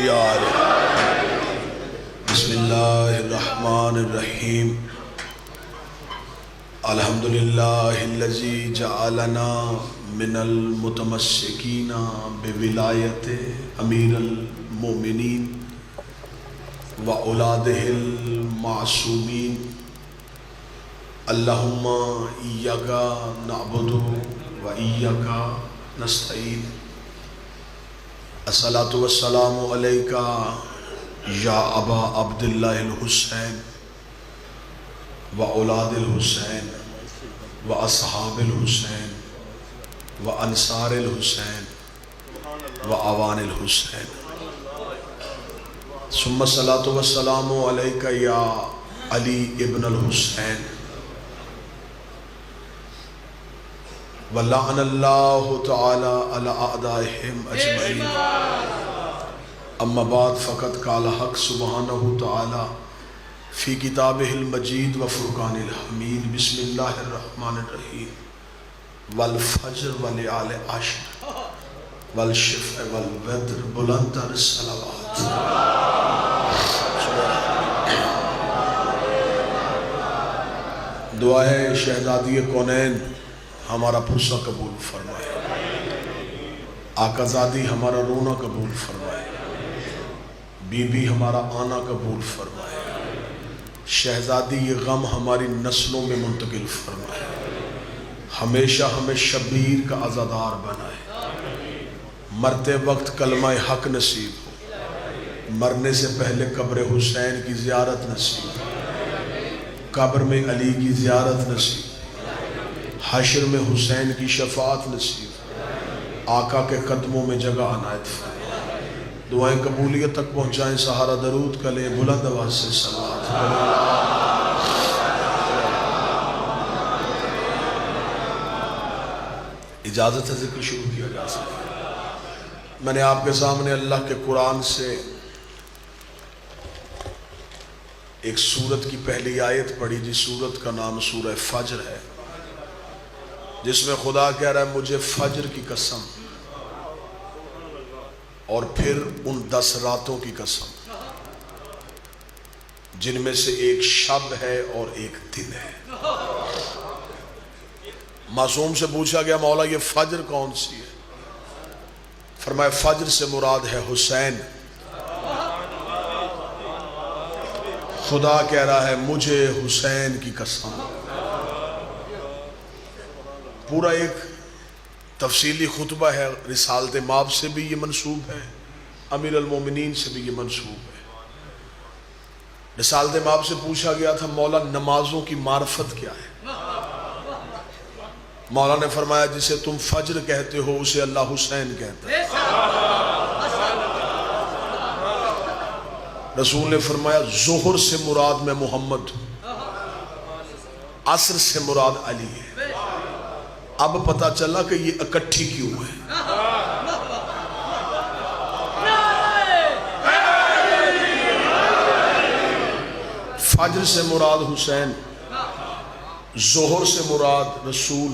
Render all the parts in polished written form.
یار بسم اللہ الرحمن الرحیم الحمدللہ الذی جعلنا من المتمسکین بولایت امیر المومنین و اولادہ المعصومین اللہم ایاک نعبد و ایاک نستعین الصلاۃ والسلام علیک یا ابا عبداللہ الحسین و اولاد الحسین و اصحاب الحسین و انصار الحسین و اوان الحسین ثم الصلاۃ والسلام علیک یا علی ابن الحسین وَلَعَنَ اللَّهُ تَعَالَى عَلَىٰ أَعْدَائِهِمْ أَجْمَعِينَ اما بعد فقط قال حق سبحانہ تعالی فی کتابہ المجید و فرقان الحمید بسم اللہ الرحمن الرحیم والفجر ولیال عشر والشفع والوتر بلند تر الصلوات دعا ہے شہزادی کونین ہمارا پرسہ قبول فرمائے، آقا زادی ہمارا رونا قبول فرمائے، بی بی ہمارا آنا قبول فرمائے، شہزادی یہ غم ہماری نسلوں میں منتقل فرمائے، ہمیشہ ہمیں شبیر کا عزادار بنائے، مرتے وقت کلمہ حق نصیب ہو، مرنے سے پہلے قبر حسین کی زیارت نصیب ہو، قبر میں علی کی زیارت نصیب ہو، حشر میں حسین کی شفاعت نصیب، آقا کے قدموں میں جگہ عنایت فرمائے، دعائیں قبولیت تک پہنچائیں، سہارا درود کلیں بلند آواز سے صلوات۔ اجازت ہے ذکر شروع کیا جا سکتا ہے۔ میں نے آپ کے سامنے اللہ کے قرآن سے ایک سورت کی پہلی آیت پڑھی، جس سورت کا نام سورہ فجر ہے، جس میں خدا کہہ رہا ہے مجھے فجر کی قسم، اور پھر ان 10 راتوں کی قسم جن میں سے ایک شب ہے اور ایک دن ہے۔ معصوم سے پوچھا گیا مولا یہ فجر کون سی ہے؟ فرمایا فجر سے مراد ہے حسین۔ خدا کہہ رہا ہے مجھے حسین کی قسم۔ پورا ایک تفصیلی خطبہ ہے، رسالت ماب سے بھی یہ منسوب ہے، امیر المومنین سے بھی یہ منسوب ہے۔ رسالت ماب سے پوچھا گیا تھا مولا نمازوں کی معرفت کیا ہے؟ مولا نے فرمایا جسے تم فجر کہتے ہو اسے اللہ حسین کہتا ہے۔ رسول نے فرمایا ظہر سے مراد میں محمد، عصر سے مراد علی ہے۔ اب پتا چلا کہ یہ اکٹھی کیوں ہے۔ فجر سے مراد حسین، ظہر سے مراد رسول،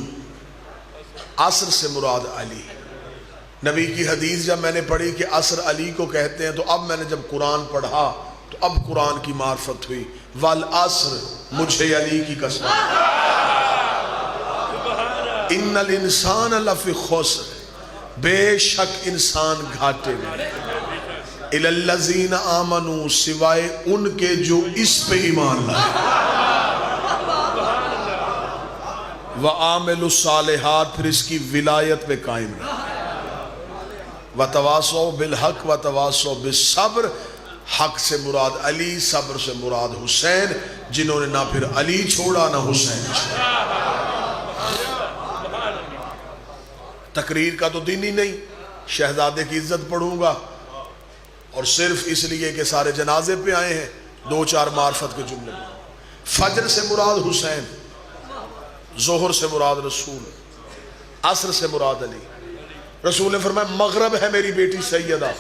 عصر سے مراد علی۔ نبی کی حدیث جب میں نے پڑھی کہ عصر علی کو کہتے ہیں، تو اب میں نے جب قرآن پڑھا تو اب قرآن کی معرفت ہوئی، والعصر مجھے علی کی قسم، ان الانسان لفی خسر، بے شک انسان گھاٹے میں، الا الذین آمنوا سوائے ان کے جو اس پہ ایمان لائے، وعاملوا الصالحات پھر اس کی ولایت پہ قائم رہے، وتواصوا بالحق وتواصوا بالصبر، حق سے مراد علی، صبر سے مراد حسین، جنہوں نے نہ پھر علی چھوڑا نہ حسین چھوڑا۔ تقریر کا تو دن ہی نہیں، شہزادے کی عزت پڑھوں گا اور صرف اس لیے کہ سارے جنازے پہ آئے ہیں، 2-4 معرفت کے جملے میں۔ فجر سے مراد حسین، ظہر سے مراد رسول، عصر سے مراد علی۔ رسول نے فرمایا مغرب ہے میری بیٹی سیدہ،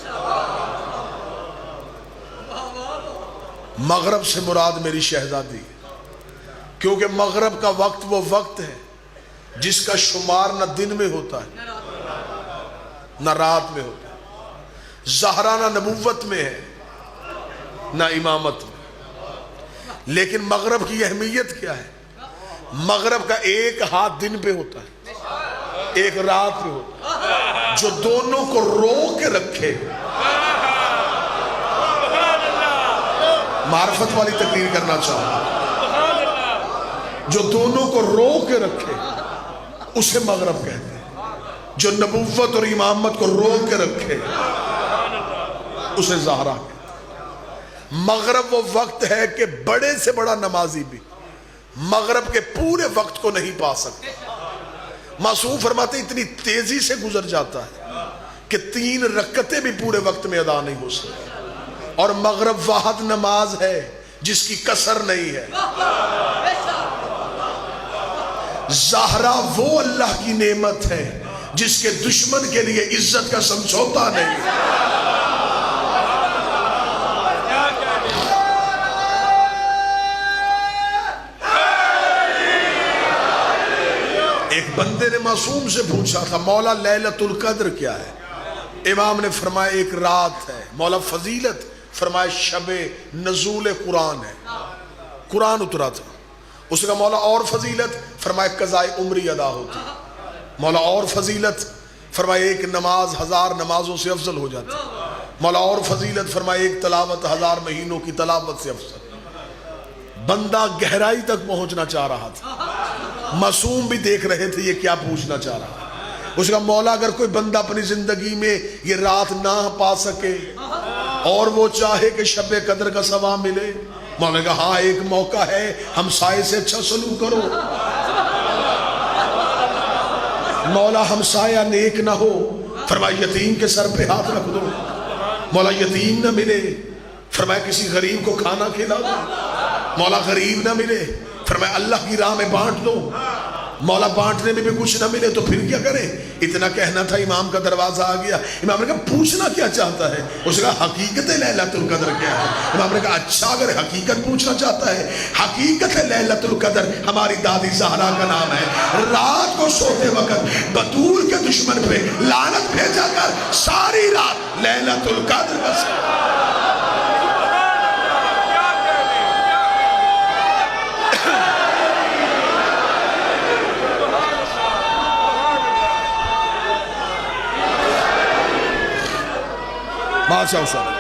مغرب سے مراد میری شہزادی، کیونکہ مغرب کا وقت وہ وقت ہے جس کا شمار نہ دن میں ہوتا ہے نہ رات میں ہوتا ہے۔ زہرا نہ نبوت میں ہے نہ امامت میں، لیکن مغرب کی اہمیت کیا ہے؟ مغرب کا ایک ہاتھ دن پہ ہوتا ہے، ایک رات پہ ہوتا ہے، جو دونوں کو رو کے رکھے۔ معرفت والی تقریر کرنا چاہوں، جو دونوں کو رو کے رکھے اسے مغرب کہتے ہیں، جو نبوت اور امامت کو رو کے رکھے اسے زہرا کہتے ہیں۔ مغرب وہ وقت ہے کہ بڑے سے بڑا نمازی بھی مغرب کے پورے وقت کو نہیں پا سکتا۔ معصوم فرماتے اتنی تیزی سے گزر جاتا ہے کہ 3 رکعتیں بھی پورے وقت میں ادا نہیں ہو سکتی، اور مغرب واحد نماز ہے جس کی کسر نہیں ہے۔ زہرا وہ اللہ کی نعمت ہے جس کے دشمن کے لیے عزت کا سمجھوتا نہیں ہے۔ ایک بندے نے معصوم سے پوچھا تھا مولا لیلۃ القدر کیا ہے؟ امام نے فرمایا ایک رات ہے۔ مولا فضیلت فرمایا شب نزول قرآن ہے، قرآن اترا تھا۔ اس نے کہا مولا اور فضیلت؟ فرمایا قضاء عمری ادا ہوتی۔ مولا اور فضیلت؟ فرمایا ایک نماز 1000 نمازوں سے افضل ہو جاتی۔ مولا اور فضیلت؟ فرمایا ایک تلاوت 1000 مہینوں کی تلاوت سے افضل۔ بندہ گہرائی تک پہنچنا چاہ رہا تھا، معصوم بھی دیکھ رہے تھے یہ کیا پوچھنا چاہ رہا ہے۔ اس نے کہا مولا اگر کوئی بندہ اپنی زندگی میں یہ رات نہ پا سکے اور وہ چاہے کہ شب قدر کا ثواب ملے، مولا نے کہا ہاں ایک موقع ہے، ہمسائے سے اچھا سلوک کرو۔ مولا ہمسایہ نیک نہ ہو، فرمایا یتیم کے سر پہ ہاتھ رکھ دو۔ مولا یتیم نہ ملے، فرمایا کسی غریب کو کھانا کھلا دو۔ مولا غریب نہ ملے، فرمایا اللہ کی راہ میں بانٹ دو۔ مولا بانٹنے میں بھی کچھ نہ ملے تو پھر کیا کریں؟ اتنا کہنا تھا، امام کا دروازہ آ گیا۔ امام نے کہا پوچھنا کیا چاہتا ہے؟ اس نے کہا حقیقت لیلۃ القدر کیا ہے؟ امام نے کہا اچھا اگر حقیقت پوچھنا چاہتا ہے، حقیقت لیلۃ القدر ہماری دادی زہرا کا نام ہے۔ رات کو سوتے وقت بطول کے دشمن پہ لعنت بھیجا کر ساری رات لیلۃ القدر کا بادشاہ صاحب۔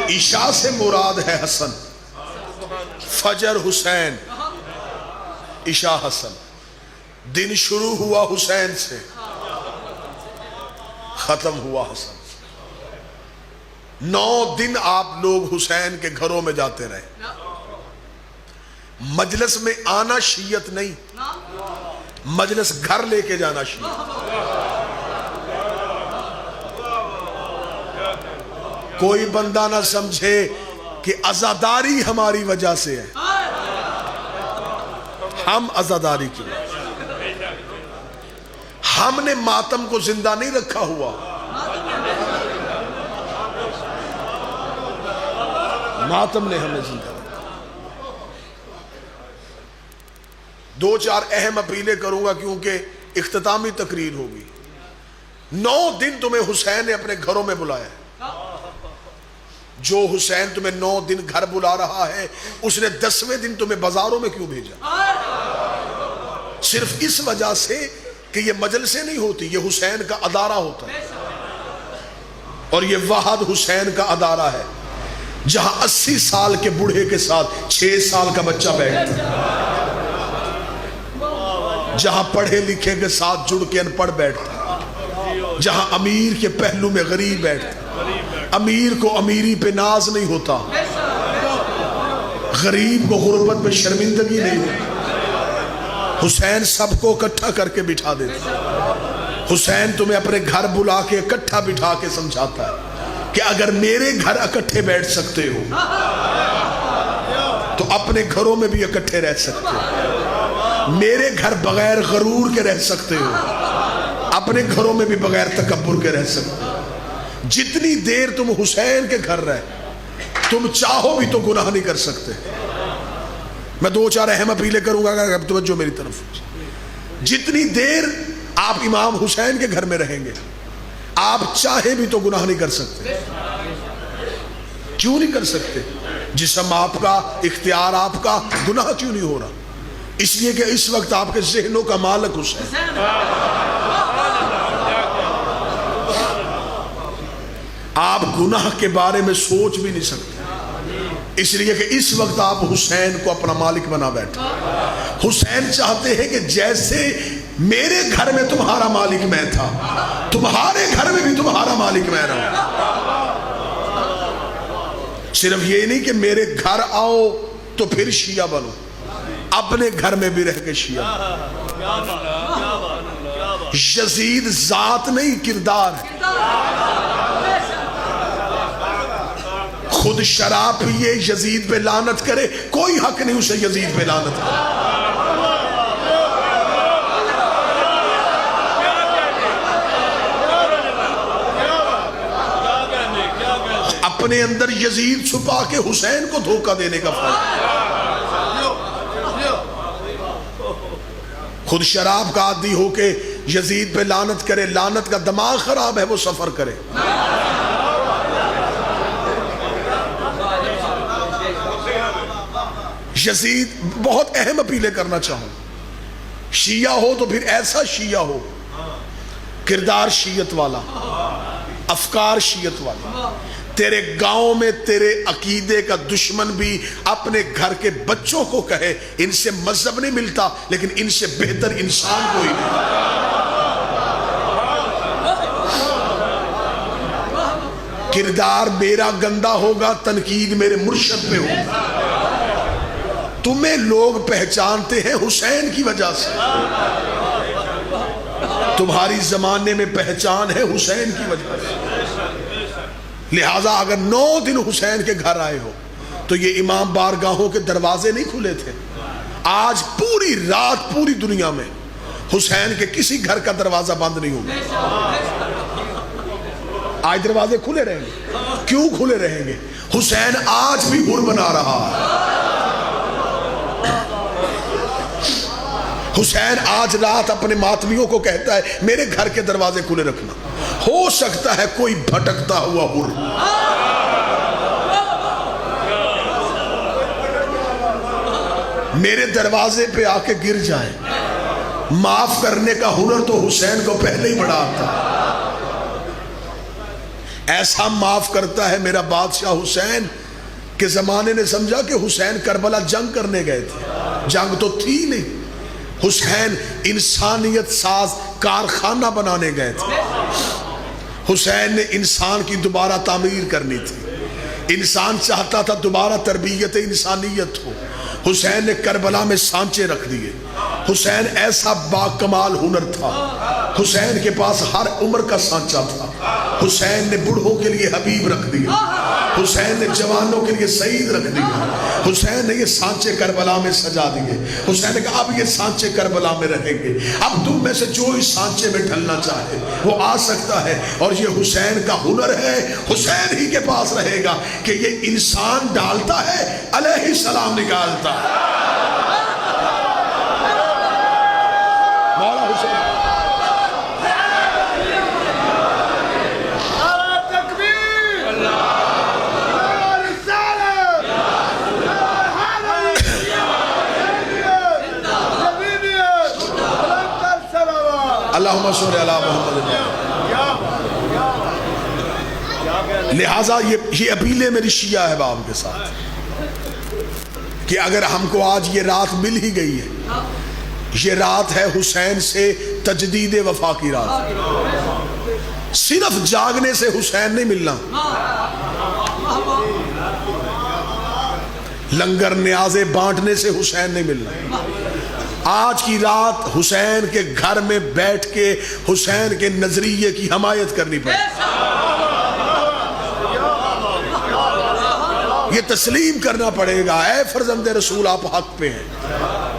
عشاء سے مراد ہے حسن، فجر حسین، عشاء حسن۔ دن شروع ہوا حسین سے، ختم ہوا حسن۔ 9 دن آپ لوگ حسین کے گھروں میں جاتے رہے۔ مجلس میں آنا شیعت نہیں، مجلس گھر لے کے جانا شیعت۔ کوئی بندہ نہ سمجھے کہ عزاداری ہماری وجہ سے ہے، ہم عزاداری کی، ہم نے ماتم کو زندہ نہیں رکھا ہوا، ماتم نے ہمیں زندہ رکھا۔ 2-4 اہم اپیلیں کروں گا کیونکہ اختتامی تقریر ہوگی۔ 9 دن تمہیں حسین نے اپنے گھروں میں بلایا ہے۔ جو حسین تمہیں 9 دن گھر بلا رہا ہے، اس نے 10ویں دن تمہیں بازاروں میں کیوں بھیجا؟ صرف اس وجہ سے کہ یہ مجلسیں نہیں ہوتی، یہ حسین کا ادارہ ہوتا ہے، اور یہ واحد حسین کا ادارہ ہے جہاں 80 سال کے بوڑھے کے ساتھ 6 سال کا بچہ بیٹھتا ہے، جہاں پڑھے لکھے کے ساتھ جڑ کے ان پڑھ بیٹھتا ہے، جہاں امیر کے پہلو میں غریب بیٹھتا ہے، امیر کو امیری پہ ناز نہیں ہوتا، غریب کو غربت پہ شرمندگی نہیں ہوتی۔ حسین سب کو اکٹھا کر کے بٹھا دیتا، حسین تمہیں اپنے گھر بلا کے اکٹھا بٹھا کے سمجھاتا ہے کہ اگر میرے گھر اکٹھے بیٹھ سکتے ہو تو اپنے گھروں میں بھی اکٹھے رہ سکتے ہو، میرے گھر بغیر غرور کے رہ سکتے ہو، اپنے گھروں میں بھی بغیر تکبر کے رہ سکتے ہو۔ جتنی دیر تم حسین کے گھر رہے، تم چاہو بھی تو گناہ نہیں کر سکتے۔ میں 2-4 اہم اپیلیں کروں گا، اگر توجہ میری طرف۔ جتنی دیر آپ امام حسین کے گھر میں رہیں گے، آپ چاہے بھی تو گناہ نہیں کر سکتے۔ کیوں نہیں کر سکتے؟ جسم آپ کا، اختیار آپ کا، گناہ کیوں نہیں ہو رہا؟ اس لیے کہ اس وقت آپ کے ذہنوں کا مالک حسین۔ آپ گناہ کے بارے میں سوچ بھی نہیں سکتے، اس لیے کہ اس وقت آپ حسین کو اپنا مالک بنا بیٹھے۔ حسین چاہتے ہیں کہ جیسے میرے گھر میں تمہارا مالک میں تھا، تمہارے گھر میں بھی تمہارا مالک میں رہوں۔ صرف یہ نہیں کہ میرے گھر آؤ تو پھر شیعہ بنو، اپنے گھر میں بھی رہ کے شیعہ۔ یزید ذات نہیں، کردار ہے۔ خود شراب پیے، یزید پہ لعنت کرے، کوئی حق نہیں اسے یزید پہ لعنت کرے۔ اپنے اندر یزید چھپا کے حسین کو دھوکہ دینے کا فائدہ۔ خود شراب کا عادی ہو کے یزید پہ لعنت کرے، لعنت کا دماغ خراب ہے، وہ سفر کرے۔ یزید بہت اہم اپیلیں کرنا چاہوں، شیعہ ہو تو پھر ایسا شیعہ ہو، کردار شیعت والا، افکار شیعت والا۔ تیرے گاؤں میں تیرے عقیدے کا دشمن بھی اپنے گھر کے بچوں کو کہے ان سے مذہب نہیں ملتا، لیکن ان سے بہتر انسان کوئی نہیں۔ کردار میرا گندا ہوگا، تنقید میرے مرشد پہ ہوگا۔ تمہیں لوگ پہچانتے ہیں حسین کی وجہ سے، تمہاری زمانے میں پہچان ہے حسین کی وجہ سے۔ لہٰذا اگر 9 دن حسین کے گھر آئے ہو تو یہ امام بارگاہوں کے دروازے نہیں کھلے تھے۔ آج پوری رات پوری دنیا میں حسین کے کسی گھر کا دروازہ بند نہیں ہوگا۔ آج دروازے کھلے رہیں گے۔ کیوں کھلے رہیں گے؟ حسین آج بھی حر بنا رہا ہے۔ حسین آج رات اپنے ماتمیوں کو کہتا ہے میرے گھر کے دروازے کھلے رکھنا، ہو سکتا ہے کوئی بھٹکتا ہوا حر میرے دروازے پہ آ کے گر جائے۔ معاف کرنے کا ہنر تو حسین کو پہلے ہی بڑا آتا ہے۔ ایسا معاف کرتا ہے میرا بادشاہ حسین کہ زمانے نے سمجھا کہ حسین کربلا جنگ کرنے گئے تھے، جنگ تو تھی نہیں، حسین انسانیت ساز کارخانہ بنانے گئے تھے۔ حسین نے انسان کی دوبارہ تعمیر کرنی تھی، انسان چاہتا تھا دوبارہ تربیت انسانیت ہو۔ حسین نے کربلا میں سانچے رکھ دیے۔ حسین ایسا باکمال ہنر تھا، حسین کے پاس ہر عمر کا سانچہ تھا۔ حسین نے بوڑھوں کے لیے حبیب رکھ دیا، حسین نے جوانوں کے لیے سعید رکھ دیا۔ حسین نے یہ سانچے کربلا میں سجا دیے۔ حسین نے کہا اب یہ سانچے کربلا میں رہیں گے، اب تم میں سے جو اس سانچے میں ڈھلنا چاہے وہ آ سکتا ہے۔ اور یہ حسین کا ہنر ہے، حسین ہی کے پاس رہے گا کہ یہ انسان ڈالتا ہے، علیہ السلام نکالتا ہے۔ مولا حسین اللہم صلی علی محمد۔ لہٰذا یہ اپیلیں میری شیعہ احباب کے ساتھ کہ اگر ہم کو آج یہ رات مل ہی گئی ہے، یہ رات ہے حسین سے تجدید وفا کی رات۔ صرف جاگنے سے حسین نہیں ملنا، لنگر نیازیں بانٹنے سے حسین نہیں ملنا۔ آج کی رات حسین کے گھر میں بیٹھ کے حسین کے نظریے کی حمایت کرنی پڑے۔ یہ تسلیم کرنا پڑے گا اے فرزند رسول آپ حق پہ ہیں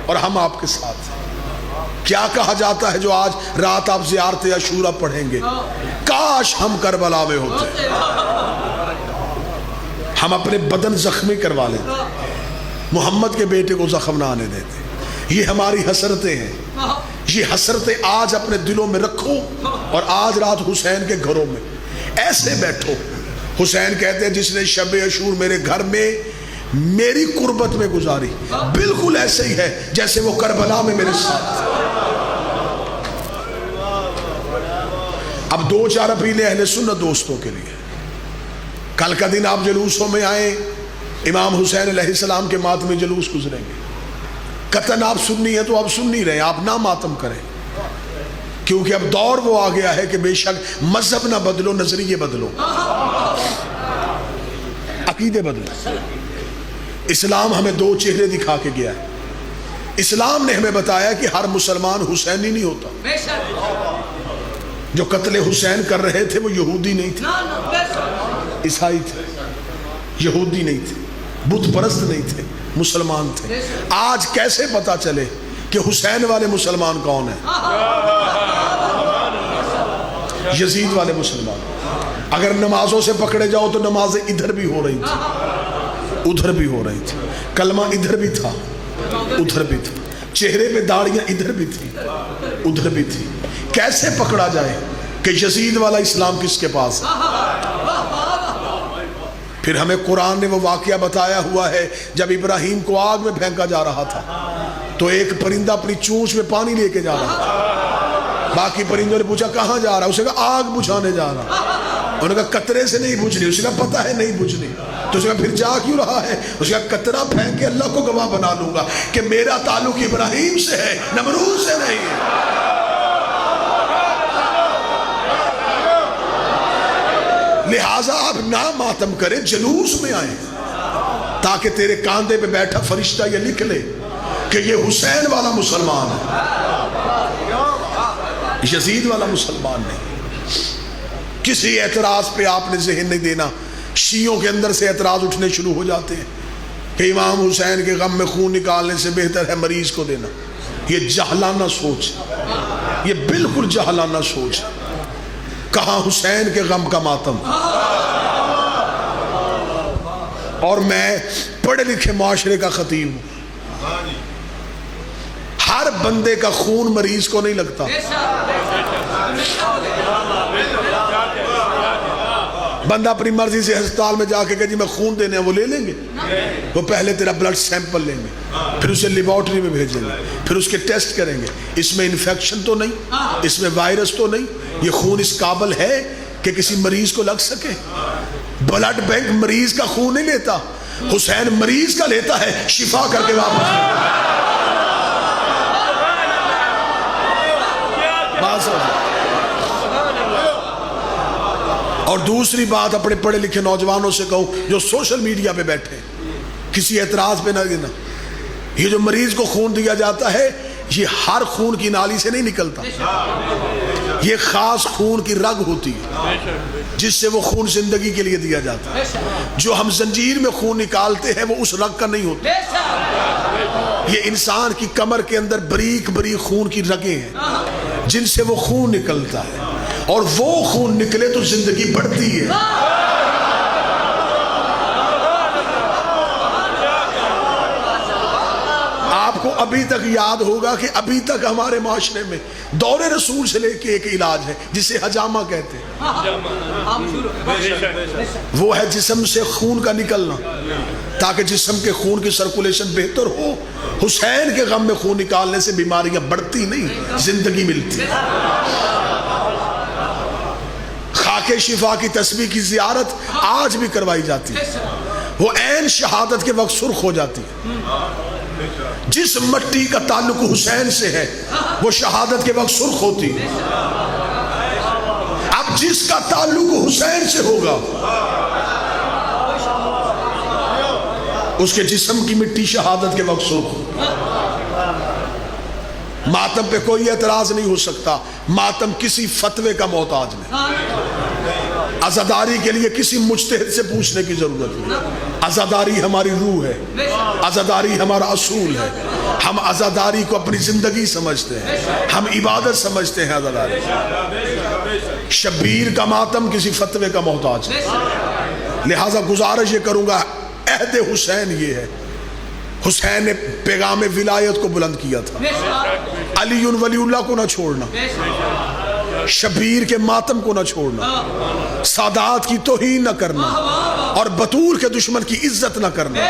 اور ہم آپ کے ساتھ ہیں۔ کیا کہا جاتا ہے جو آج رات آپ زیارت عاشورہ پڑھیں گے؟ کاش ہم کربلا میں ہوتے، ہم اپنے بدن زخمی کروا لیتے، محمد کے بیٹے کو زخم نہ آنے دیتے۔ یہ ہماری حسرتیں ہیں، یہ حسرتیں آج اپنے دلوں میں رکھو اور آج رات حسین کے گھروں میں ایسے بیٹھو. حسین کہتے ہیں جس نے شب عاشور میرے گھر میں میری قربت میں گزاری بالکل ایسے ہی ہے جیسے وہ کربلا میں میرے ساتھ. اب دو چار اپیلیں اہل سنت دوستوں کے لیے. کل کا دن آپ جلوسوں میں آئیں, امام حسین علیہ السلام کے ماتمی جلوس گزریں گے. قطعاً آپ سنی ہیں تو آپ سن نہیں رہے, آپ نہ ماتم کریں, کیونکہ اب دور وہ آ گیا ہے کہ بے شک مذہب نہ بدلو, نظریے بدلو, عقیدے بدلو. اسلام ہمیں دو چہرے دکھا کے گیا ہے. اسلام نے ہمیں بتایا کہ ہر مسلمان حسینی نہیں ہوتا. جو قتل حسین کر رہے تھے وہ یہودی نہیں تھے, عیسائی تھے, یہودی نہیں تھے, بت پرست نہیں تھے, مسلمان تھے. آج کیسے پتا چلے کہ حسین والے مسلمان کون ہیں؟ یزید والے مسلمان. اگر نمازوں سے پکڑے جاؤ تو نمازیں ادھر بھی ہو رہی تھی, ادھر بھی ہو رہی تھی, کلمہ ادھر بھی تھا, ادھر بھی تھا, چہرے پہ داڑیاں ادھر بھی تھی, ادھر بھی تھی. کیسے پکڑا جائے کہ یزید والا اسلام کس کے پاس ہے؟ پھر ہمیں قرآن نے وہ واقعہ بتایا ہوا ہے جب ابراہیم کو آگ میں پھینکا جا رہا تھا تو ایک پرندہ اپنی چونچ میں پانی لے کے جا رہا تھا. باقی پرندوں نے پوچھا کہاں جا رہا, اسے کہا آگ بجھانے جا رہا. انہوں نے کہا قطرے سے نہیں بجھنی, اسے کہا پتہ ہے نہیں بجھنی. تو اسے کہا پھر جا کیوں رہا ہے؟ اسے کہا قطرہ پھینک کے اللہ کو گواہ بنا لوں گا کہ میرا تعلق ابراہیم سے ہے, نمرود سے نہیں ہے. لہٰذا آپ نہ ماتم کریں, جلوس میں آئیں تاکہ تیرے کاندھے پہ بیٹھا فرشتہ یہ لکھ لے کہ یہ حسین والا مسلمان ہے, یزید والا مسلمان نہیں. کسی اعتراض پہ آپ نے ذہن نہیں دینا. شیعوں کے اندر سے اعتراض اٹھنے شروع ہو جاتے ہیں کہ امام حسین کے غم میں خون نکالنے سے بہتر ہے مریض کو دینا. یہ جہلانہ سوچ, یہ بالکل جہلانہ سوچ. کہاں حسین کے غم کا ماتم. اور میں پڑھے لکھے معاشرے کا خطیب ہوں. ہر بندے کا خون مریض کو نہیں لگتا. بندہ اپنی مرضی سے ہسپتال میں جا کے کہ جی میں خون دینے ہیں, وہ لے لیں گے. وہ پہلے تیرا بلڈ سیمپل لیں گے, پھر اسے لیبارٹری میں بھیجیں گے, پھر اس کے ٹیسٹ کریں گے. اس میں انفیکشن تو نہیں, اس میں وائرس تو نہیں, یہ خون اس قابل ہے کہ کسی مریض کو لگ سکے. بلڈ بینک مریض کا خون نہیں لیتا, حسین مریض کا لیتا ہے, شفا کر کے واپس لیتا. اور دوسری بات اپنے پڑھے لکھے نوجوانوں سے کہوں جو سوشل میڈیا پہ بیٹھے, کسی اعتراض پہ نہ دینا. یہ جو مریض کو خون دیا جاتا ہے یہ ہر خون کی نالی سے نہیں نکلتا, یہ خاص خون کی رگ ہوتی ہے جس سے وہ خون زندگی کے لیے دیا جاتا ہے. جو ہم زنجیر میں خون نکالتے ہیں وہ اس رگ کا نہیں ہوتا, یہ انسان کی کمر کے اندر بریک بریک خون کی رگیں ہیں جن سے وہ خون نکلتا ہے, اور وہ خون نکلے تو زندگی بڑھتی ہے. آپ کو ابھی تک یاد ہوگا کہ ابھی تک ہمارے معاشرے میں دور رسول سے لے کے ایک علاج ہے جسے حجامہ کہتے ہیں. وہ ہے جسم سے خون کا نکلنا تاکہ جسم کے خون کی سرکولیشن بہتر ہو. حسین کے غم میں خون نکالنے سے بیماریاں بڑھتی نہیں, زندگی ملتی. خاک شفا کی تسبیح کی زیارت آج بھی کروائی جاتی ہے, وہ عین شہادت کے وقت سرخ ہو جاتی ہے. جس مٹی کا تعلق حسین سے ہے وہ شہادت کے وقت سرخ ہوتی ہے. اب جس کا تعلق حسین سے ہوگا اس کے جسم کی مٹی شہادت کے وقت سرخ ہوگی. ماتم پہ کوئی اعتراض نہیں ہو سکتا, ماتم کسی فتوے کا محتاج نہیں. عزاداری کے لیے کسی مجتہد سے پوچھنے کی ضرورت نہیں. عزاداری ہماری روح ہے, عزاداری ہمارا اصول ہے. ہم عزاداری کو اپنی زندگی سمجھتے ہیں, ہم عبادت سمجھتے ہیں. عزاداری شبیر کا ماتم کسی فتوے کا محتاج ہے. لہٰذا گزارش یہ کروں گا, عہد حسین یہ ہے حسین نے پیغام ولایت کو بلند کیا تھا. علی ولی اللہ کو نہ چھوڑنا، شبیر کے ماتم کو نہ چھوڑنا، سادات کی توہین نہ کرنا، اور بطول کے دشمن کی عزت نہ کرنا.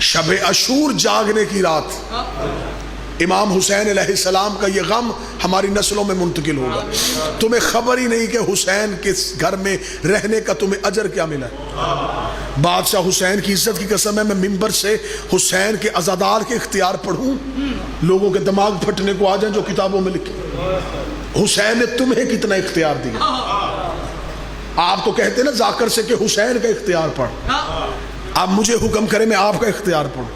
شب عاشور جاگنے کی رات امام حسین علیہ السلام کا یہ غم ہماری نسلوں میں منتقل ہوگا. تمہیں خبر ہی نہیں کہ حسین کے گھر میں رہنے کا تمہیں اجر کیا ملا ہے. بادشاہ حسین کی عزت کی قسم ہے، میں ممبر سے حسین کے عزادار کے اختیار پڑھوں، لوگوں کے دماغ پھٹنے کو آ جائیں جو کتابوں میں لکھے. حسین نے تمہیں کتنا اختیار دیا. آپ تو کہتے ہیں نا ذاکر سے کہ حسین کا اختیار پڑھ، اب مجھے حکم کرے میں آپ کا اختیار پڑھوں.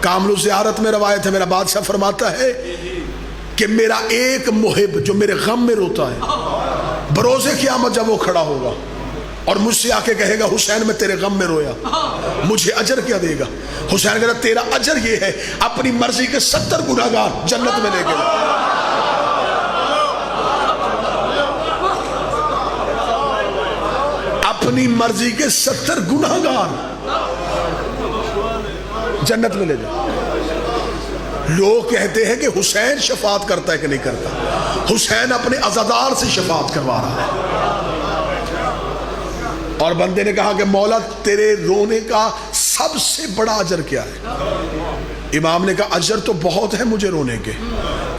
کامل زیارت میں روایت ہے، میرا بادشاہ فرماتا ہے کہ میرا ایک محب جو میرے غم میں روتا ہے، بروز قیامت جب وہ کھڑا ہوگا اور مجھ سے آ کے کہے گا حسین میں تیرے غم میں رویا، مجھے اجر کیا دے گا؟ حسین کہتا تیرا اجر یہ ہے اپنی مرضی کے 70 گناہگار جنت میں لے کے جا. اپنی مرضی کے 70 گناہگار جنت میں لے جا. لوگ کہتے ہیں کہ حسین شفاعت کرتا ہے کہ نہیں کرتا. حسین اپنے عزادار سے شفاعت کروا رہا ہے. اور بندے نے کہا کہ مولا تیرے رونے کا سب سے بڑا اجر کیا ہے؟ امام نے کہا اجر تو بہت ہے مجھے رونے کے،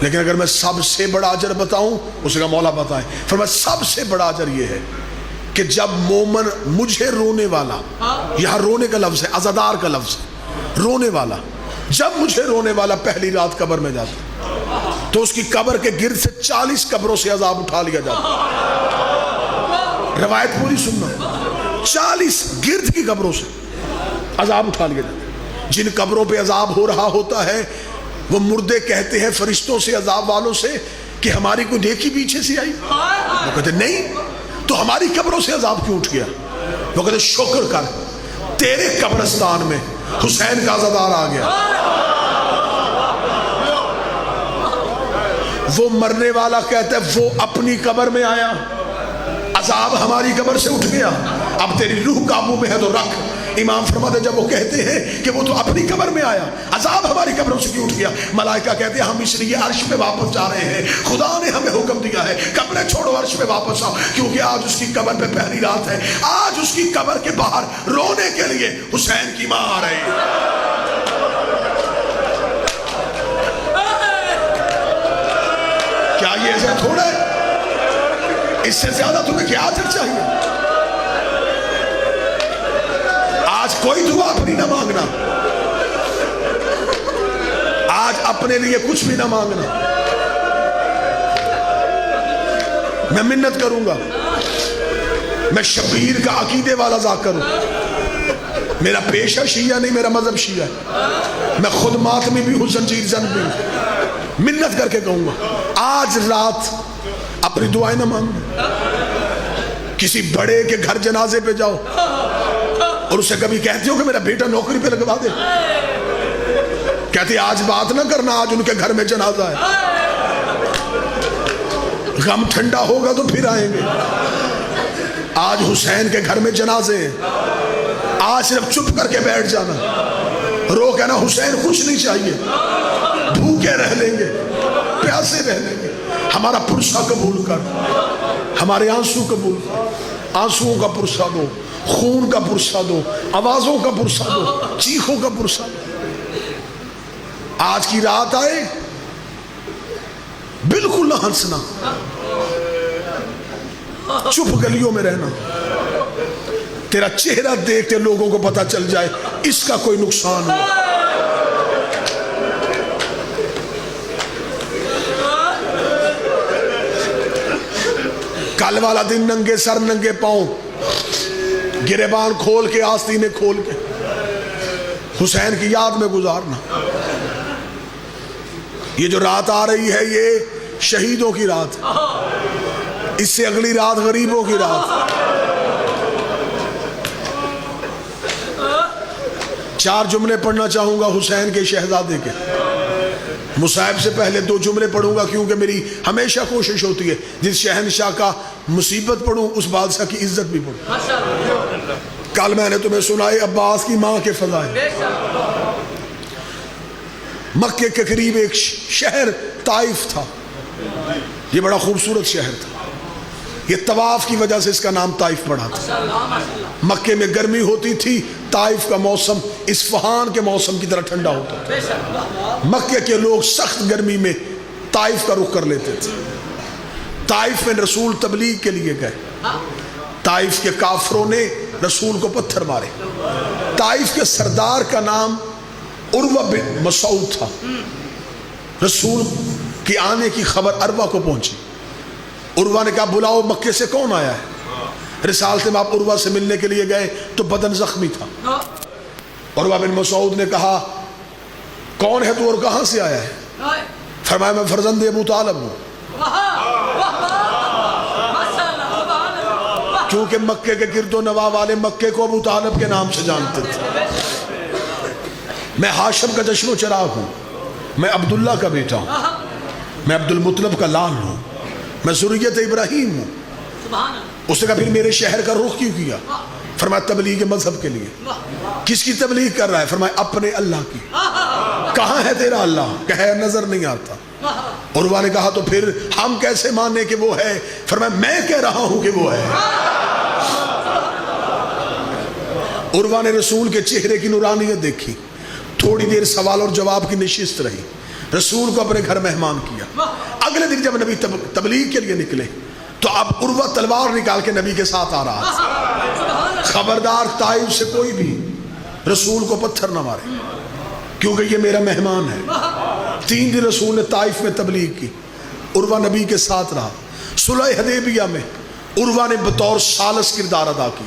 لیکن اگر میں سب سے بڑا اجر بتاؤں، اس نے کہا مولا بتائیں. فرمایا سب سے بڑا اجر یہ ہے کہ جب مومن مجھے رونے والا، یہاں رونے کا لفظ ہے، عزادار کا لفظ ہے، رونے والا، جب مجھے رونے والا پہلی رات قبر میں جاتا تو اس کی قبر کے گرد سے 40 قبروں سے عذاب اٹھا لیا جاتا. روایت پوری سننا، 40 گرد کی قبروں سے عذاب اٹھا لیا جاتا. جن قبروں پہ عذاب ہو رہا ہوتا ہے وہ مردے کہتے ہیں فرشتوں سے، عذاب والوں سے کہ ہماری کوئی نیکی پیچھے سے آئی. وہ کہتے نہیں تو ہماری قبروں سے عذاب کیوں اٹھ گیا؟ وہ کہتے شکر کر، تیرے قبرستان میں حسین کا عزادار آ گیا. وہ مرنے والا کہتا ہے وہ اپنی قبر میں آیا، عذاب ہماری قبر سے اٹھ گیا، اب تیری روح قابو میں ہے تو رکھ. امام فرماتے جب وہ کہتے ہیں کہ وہ تو اپنی قبر میں آیا، عذاب ہماری قبروں سے کیوں اٹھ گیا، ملائکہ کہتے ہیں ہم اس لیے عرش میں واپس جا رہے ہیں، خدا نے ہمیں حکم دیا ہے قبریں چھوڑو عرش میں واپس آؤ، کیونکہ آج اس کی قبر پہ پہلی رات ہے. آج اس کی قبر کے باہر رونے کے لیے حسین کی ماں آ رہی ہے. کیا یہ ایسا تھوڑا ہے؟ اس سے زیادہ تمہیں کیا اجر چاہیے؟ آج کوئی دعا اپنی نہ مانگنا، آج اپنے لیے کچھ بھی نہ مانگنا. میں منت کروں گا، میں شبیر کا عقیدے والا ذاکر ہوں، میرا پیشہ شیعہ نہیں، میرا مذہب شیعہ ہے، میں خود ماتمی بھی ہوں، زنجیر زن بھی ہوں. منت کر کے کہوں گا آج رات اپنی دعائیں نہ مانگنا. کسی بڑے کے گھر جنازے پہ جاؤ اور اسے کبھی کہتے ہو کہ میرا بیٹا نوکری پہ لگوا دے، کہتے آج بات نہ کرنا، آج ان کے گھر میں جنازہ ہے، غم ٹھنڈا ہوگا تو پھر آئیں گے. آج حسین کے گھر میں جنازے ہیں، آج صرف چپ کر کے بیٹھ جانا، رو کہنا حسین کچھ نہیں چاہیے، بھوکے رہ لیں گے، پیاسے رہ لیں گے، ہمارا پرسہ قبول کر، ہمارے آنسو قبول کر، آنسوؤں کا پرسہ دو، خون کا پرسہ دو، آوازوں کا پرسہ دو، چیخوں کا پرسہ دو. آج کی رات آئے بالکل نہ ہنسنا، چپ گلیوں میں رہنا، تیرا چہرہ دیکھتے لوگوں کو پتہ چل جائے اس کا کوئی نقصان ہوا. کل والا دن ننگے سر ننگے پاؤں، گریبان کھول کے، آستینے کھول کے حسین کی یاد میں گزارنا. یہ جو رات آ رہی ہے یہ شہیدوں کی رات، اس سے اگلی رات غریبوں کی رات. 4 جملے پڑھنا چاہوں گا حسین کے شہزادے کے. مصائب سے پہلے 2 جملے پڑھوں گا کیونکہ میری ہمیشہ کوشش ہوتی ہے جس شہنشاہ کا مصیبت پڑھوں اس بادشاہ کی عزت بھی پڑھوں. کل میں نے تمہیں سنائے عباس کی ماں کے فضائل. مکے کے قریب ایک شہر طائف تھا. یہ بڑا خوبصورت شہر تھا. یہ طواف کی وجہ سے اس کا نام طائف پڑا تھا. مکے میں گرمی ہوتی تھی، طائف کا موسم اصفہان کے موسم کی طرح ٹھنڈا ہوتا تھا. مکے کے لوگ سخت گرمی میں طائف کا رخ کر لیتے تھے. طائف میں رسول تبلیغ کے لیے گئے. طائف کے کافروں نے رسول کو پتھر مارے. طائف کے سردار کا نام عروہ بن مسعود تھا. رسول کی آنے کی خبر عروہ کو پہنچی. عروہ نے کہا بلاؤ مکے سے کون آیا ہے. رسالت میں آپ عروہ سے ملنے کے لیے گئے تو بدن زخمی تھا. عروہ بن مسعود نے کہا کون ہے تو اور کہاں سے آیا ہے. فرمایا میں فرزند ابو طالب ہوں. کیونکہ مکے کے گرد و نواح والے مکے کو ابو طالب کے نام سے جانتے تھے. میں ہاشم کا جشن و چراغ ہوں. میں عبداللہ کا بیٹا ہوں. میں عبد المطلب کا لال ہوں. میں ذریت ابراہیم ہوں. اس نے کہا پھر میرے شہر کا رخ کیوں کیا. فرمایا تبلیغ مذہب کے لیے. کس کی تبلیغ کر رہا ہے. فرمایا اپنے اللہ کی. کہاں ہے تیرا اللہ. کہے نظر نہیں آتا. عروہ نے کہا تو پھر ہم کیسے مانے کہ وہ ہے. فرمایا میں کہہ رہا ہوں کہ وہ ہے. عروہ نے رسول کے چہرے کی نورانیت دیکھی. تھوڑی دیر سوال اور جواب کی نشست رہی. رسول کو اپنے گھر مہمان کیا. اگلے دن جب نبی تبلیغ کے لیے نکلے تو اب عروہ تلوار نکال کے نبی کے ساتھ آ رہا تھا. خبردار طائف سے کوئی بھی رسول کو پتھر نہ مارے کیونکہ یہ میرا مہمان ہے. 3 دن رسول نے طائف میں تبلیغ کی. عروہ نبی کے ساتھ رہا. صلح حدیبیہ میں عروہ نے بطور ثالث کردار ادا کی.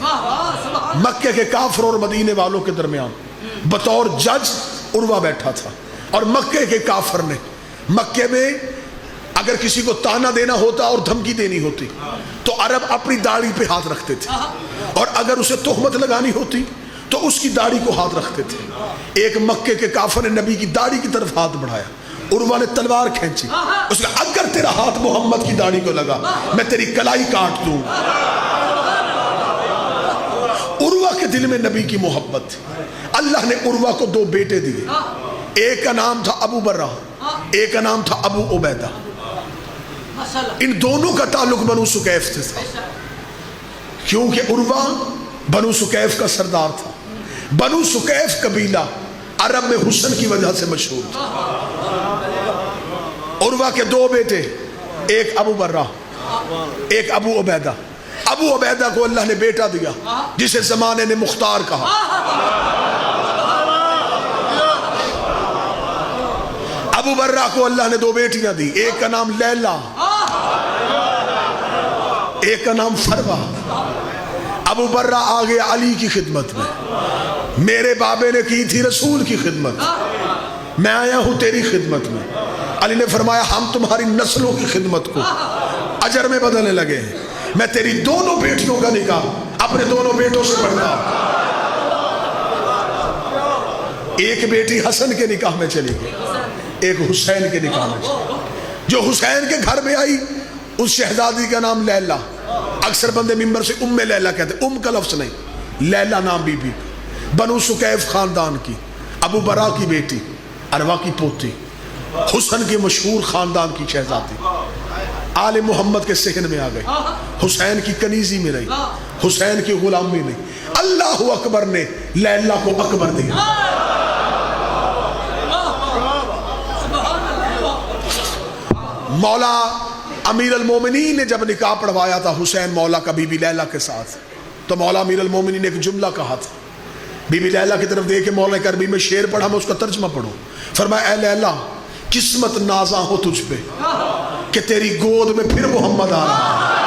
مکے کے کافروں اور مدینے والوں کے درمیان بطور جج عروہ بیٹھا تھا. اور مکے کے کافر نے مکے میں اگر کسی کو تانا دینا ہوتا اور دھمکی دینی ہوتی تو عرب اپنی داڑھی پہ ہاتھ رکھتے تھے. اور اگر اسے تہمت لگانی ہوتی تو اس کی داڑھی کو ہاتھ رکھتے تھے. ایک مکے کے کافر نے نبی کی داڑھی کی طرف ہاتھ بڑھایا. عروہ نے تلوار کھینچی. اس نے اگر تیرا ہاتھ محمد کی داڑھی کو لگا میں تیری کلائی کاٹ دوں. عروہ کے دل میں نبی کی محبت تھی. اللہ نے عروہ کو 2 بیٹے دیے. ایک کا نام تھا ابو برہ, ایک کا نام تھا ابو عبیدہ. ان دونوں کا تعلق بنو سکیف سے تھا کیونکہ عروہ بنو سکیف کا سردار تھا. بنو سکیف قبیلہ عرب میں حسن کی وجہ سے مشہور تھا. عروہ کے 2 بیٹے, ایک ابو برہ ایک ابو عبیدہ. ابو عبیدہ کو اللہ نے بیٹا دیا جسے زمانے نے مختار کہا. ابو برہ کو اللہ نے 2 بیٹیاں دی. ایک کا نام لیلا, ایک کا نام فروہ. ابو برہ آ گیا علی کی خدمت میں. میرے بابے نے کی تھی رسول کی خدمت, میں آیا ہوں تیری خدمت میں. علی نے فرمایا ہم تمہاری نسلوں کی خدمت کو اجر میں بدلنے لگے ہیں. میں تیری دونوں بیٹیوں کا نکاح اپنے دونوں بیٹوں سے پڑھتا ہوں. ایک بیٹی حسن کے نکاح میں چلی گئی, ایک حسین کے نکاح میں چلی. جو حسین کے گھر میں آئی اس شہزادی کا نام لیلا. اکثر بندے ممبر سے ام لیلا کہتے, ام کا لفظ نہیں, لیلا نام بی بی. بنو سکیف خاندان کی, ابو برہ کی بیٹی, عروہ کی پوتی, حسن کی مشہور خاندان کی شہزادی. آل محمد کے صحن میں آ گئی. حسین کی کنیزی میں رہی, حسین کی غلامی میں. اللہ اکبر نے لیلا کو اکبر دیا. مولا امیر المومنین نے جب نکاح پڑھوایا تھا حسین مولا کا بی بی لیلا کے ساتھ تو مولا امیر المومنین نے ایک جملہ کہا تھا. بی بی لیلا کی طرف دیکھ کے مولا نے عربی میں شعر پڑھا, میں اس کا ترجمہ پڑھوں. فرمایا اے لیلا قسمت نازاں ہو تجھ پہ کہ تیری گود میں پھر محمد آ رہا ہے.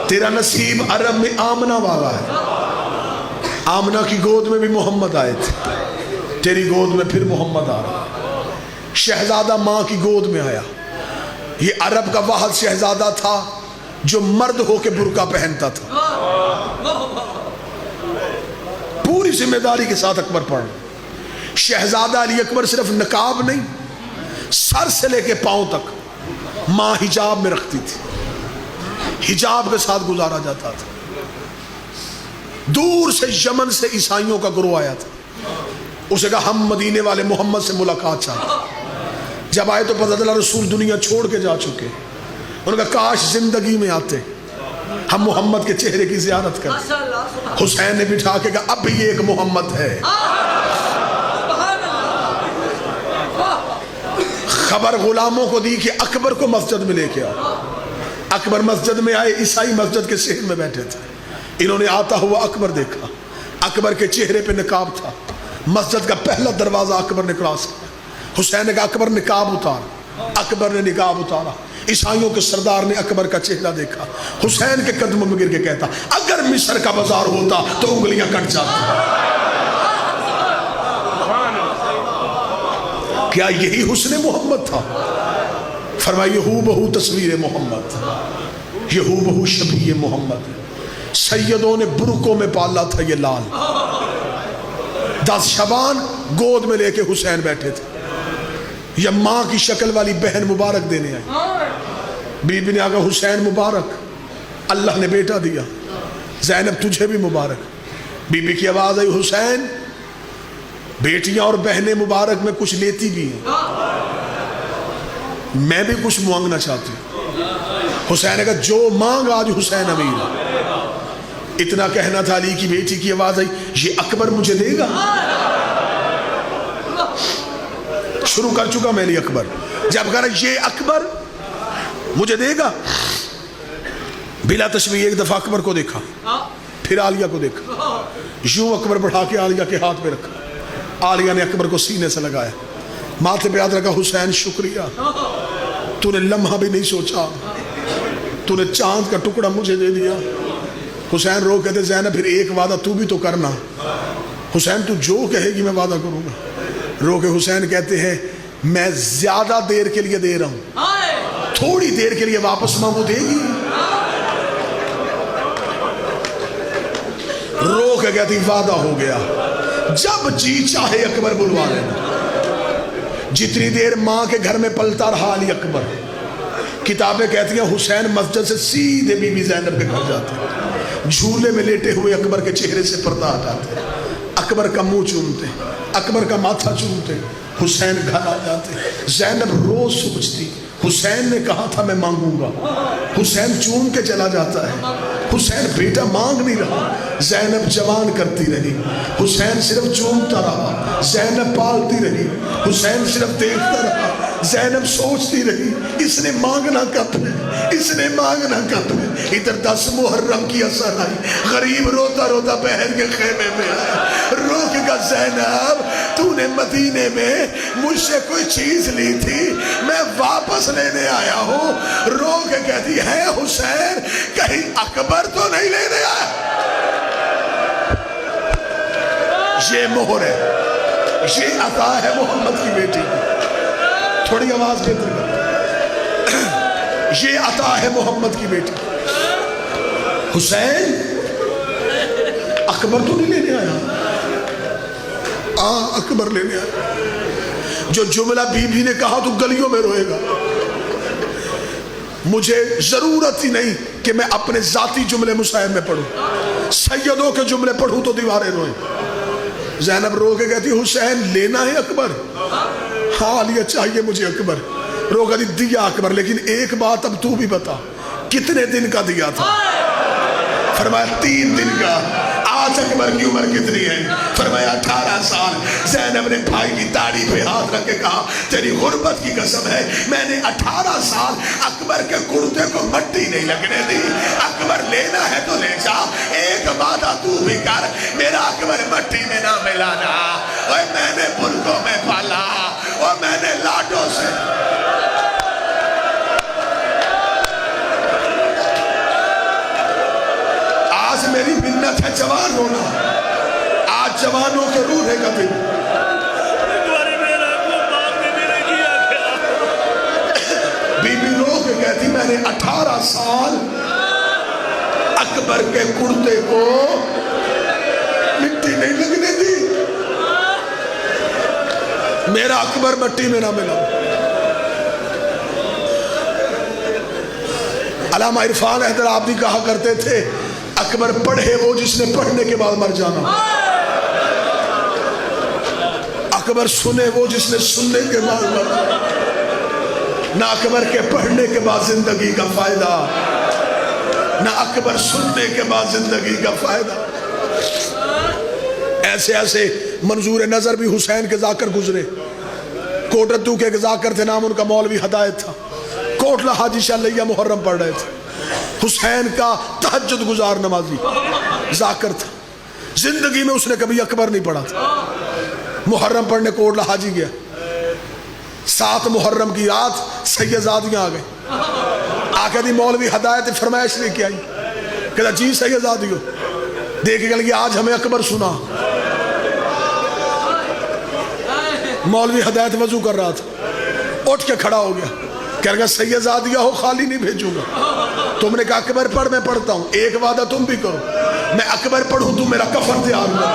تیرا نصیب عرب میں آمنہ والا ہے. آمنہ کی گود میں بھی محمد آئے تھے, تیری گود میں پھر محمد آ رہا ہے. شہزادہ ماں کی گود میں آیا. یہ عرب کا واحد شہزادہ تھا جو مرد ہو کے برقع پہنتا تھا. پوری ذمہ داری کے ساتھ اکبر پڑھ. شہزادہ علی اکبر صرف نقاب نہیں، سر سے لے کے پاؤں تک ماں حجاب میں رکھتی تھی، حجاب کے ساتھ گزارا جاتا تھا۔ دور سے یمن سے عیسائیوں کا گروہ آیا تھا، اسے کہا ہم مدینے والے محمد سے ملاقات چاہتے۔ جب آئے تو پتہ چلا رسول دنیا چھوڑ کے جا چکے۔ انہوں نے کہا کاش زندگی میں آتے، ہم محمد کے چہرے کی زیارت کرتے۔ حسین نے بٹھا کے کہا اب بھی ایک محمد ہے۔ خبر غلاموں کو دی کہ اکبر کو مسجد میں لے کے آؤ۔ اکبر مسجد میں آئے، عیسائی مسجد کے صحن میں بیٹھے تھے۔ انہوں نے آتا ہوا اکبر دیکھا، اکبر کے چہرے پہ نقاب تھا۔ مسجد کا پہلا دروازہ اکبر نے کراس کیا۔ حسین نے کہا اکبر نقاب اتار۔ اکبر نے نقاب اتارا۔ عیسائیوں کے سردار نے اکبر کا چہرہ دیکھا، حسین کے قدموں میں گر کے کہتا اگر مصر کا بازار ہوتا تو انگلیاں کٹ جاتی۔ کیا یہی حسن محمد تھا؟ فرمایا یہ ہو بہو تصویر محمد، یہ ہو بہو شبیہ محمد۔ سیدوں نے برقوں میں پالا تھا یہ لال۔ 10 شبان گود میں لے کے حسین بیٹھے تھے، یا ماں کی شکل والی بہن مبارک دینے آئی۔ بی بی نے آگا حسین مبارک، اللہ نے بیٹا دیا، زینب تجھے بھی مبارک۔ بی بی کی آواز آئی حسین بیٹیاں اور بہنیں مبارک میں کچھ لیتی بھی ہیں، میں بھی کچھ مانگنا چاہتی ہوں۔ حسین نے کہا جو مانگ آج حسین امیر۔ اتنا کہنا تھا، علی کی بیٹی کی آواز آئی یہ اکبر مجھے دے گا؟ شروع کر چکا میں نے اکبر، جب کہا یہ اکبر مجھے دے گا، بلا تشبیہ ایک دفعہ اکبر کو دیکھا، پھر عالیہ کو دیکھا، یوں اکبر بڑھا کے عالیہ کے ہاتھ میں رکھا۔ عالیہ نے اکبر کو سینے سے لگایا، ماتھے پہ ہاتھ رکھا، حسین شکریہ، تو نے لمحہ بھی نہیں سوچا، تو نے چاند کا ٹکڑا مجھے دے دیا۔ حسین رو کہتے زینب پھر ایک وعدہ تو بھی تو کرنا۔ حسین تو جو کہے گی میں وعدہ کروں گا۔ رو کے حسین کہتے ہیں میں زیادہ دیر کے لیے دے رہا ہوں، تھوڑی دیر کے لیے واپس مانگو دے گی؟ رو کے کہتی وعدہ ہو گیا، جب جی چاہے اکبر بلوا لینا۔ جتنی دیر ماں کے گھر میں پلتا رہا علی اکبر، کتابیں کہتی ہیں حسین مسجد سے سیدھے بی بی زینب کے گھر جاتے، جھولے میں لیٹے ہوئے اکبر کے چہرے سے پردہ ہٹاتے، اکبر کا منہ چومتے، اکبر کا ماتھا چومتے، حسین گھر آ جاتے۔ زینب روز سوچتی حسین نے کہا تھا میں مانگوں گا، حسین چوم کے چلا جاتا ہے، حسین بیٹا مانگ نہیں رہا۔ زینب جوان کرتی رہی، حسین صرف چومتا رہا، زینب پالتی رہی، حسین صرف دیکھتا رہا، زینب سوچتی رہی اس نے مانگنا کب ہے، اس نے مانگنا کب ہے۔ ادھر 10 محرم کی اثر آئی، غریب روتا روتا بہن کے خیمے میں آیا، رو کے کہا زینب تو نے مدینے میں مجھ سے کوئی چیز لی تھی، میں واپس لینے آیا ہوں۔ رو کے کہتی ہے حسین کہیں اکبر تو نہیں لینے آیا؟ یہ مہر ہے، یہ عطا ہے محمد کی بیٹی کی۔ تھوڑی آواز بہتر کر، یہ عطا ہے محمد کی بیٹی۔ حسین اکبر تو نہیں لینے آیا؟ اکبر لینے آیا۔ جو جملہ بی بی نے کہا تو گلیوں میں روئے گا۔ مجھے ضرورت ہی نہیں کہ میں اپنے ذاتی جملے مصاحب میں پڑھوں، سیدوں کے جملے پڑھوں تو دیواریں روئیں۔ زینب رو کے کہتی حسین لینا ہے اکبر؟ ہاں علی چاہیے مجھے اکبر۔ رو کہتی دیا اکبر، لیکن ایک بات اب تو بھی بتا کتنے دن کا دیا تھا؟ فرمایا 3 دن کا۔ آج اکبر کی عمر کتنی ہے؟ فرمایا 18 سال۔ زینب نے بھائی کی داڑھی پہ ہاتھ رکھ کے کہا تیری غربت کی قسم ہے میں نے 18 سال اکبر کے کرتے کو مٹی نہیں لگنے دی۔ اکبر لینا ہے تو لے جا، ایک وعدہ تو بھی کر میرا اکبر مٹی میں نہ ملانا۔ اور میں نے بلکوں میں پالا اور میں نے لاٹوں سے میری منت ہے جوان ہونا، آج جوانوں کے روح ہے کبھی۔ بی بی رو کے کہتی میں نے 18 سال اکبر کے کرتے کو مٹی نہیں لگنے دی۔ میرا اکبر مٹی میں نہ ملا۔ علامہ عرفان حیدر آبادی کہا کرتے تھے اکبر پڑھے وہ جس نے پڑھنے کے بعد مر جانا، اکبر سنے وہ جس نے سننے کے بعد مر جانا۔ نہ اکبر کے پڑھنے کے بعد زندگی کا فائدہ، نہ اکبر سننے کے بعد زندگی کا فائدہ۔ ایسے ایسے منظور نظر بھی حسین کے ذاکر گزرے، کوٹرتو کے ذاکر تھے، نام ان کا مولوی ہدایت تھا، کوٹلہ حاجی شاہ لیہ محرم پڑھ رہے تھے۔ حسین کا تہجد گزار نمازی ذاکر تھا، زندگی میں اس نے کبھی اکبر نہیں پڑھا تھا۔ محرم پڑھنے کوٹلہ حاجی گیا، 7 محرم کی رات سیدزادیاں آ گئے، آقا دی مولوی ہدایت فرمائش لے کے آئی، کہتا جی سیدزادیوں دیکھے گا آج ہمیں اکبر سنا۔ مولوی ہدایت وضو کر رہا تھا، اٹھ کے کھڑا ہو گیا، کہہ لگا سیدزادیہ ہو خالی نہیں بھیجوں گا، تم نے کہا اکبر پڑھ، میں پڑھتا ہوں، ایک وعدہ تم بھی کرو، میں اکبر پڑھوں تم میرا کفن تیار کرو۔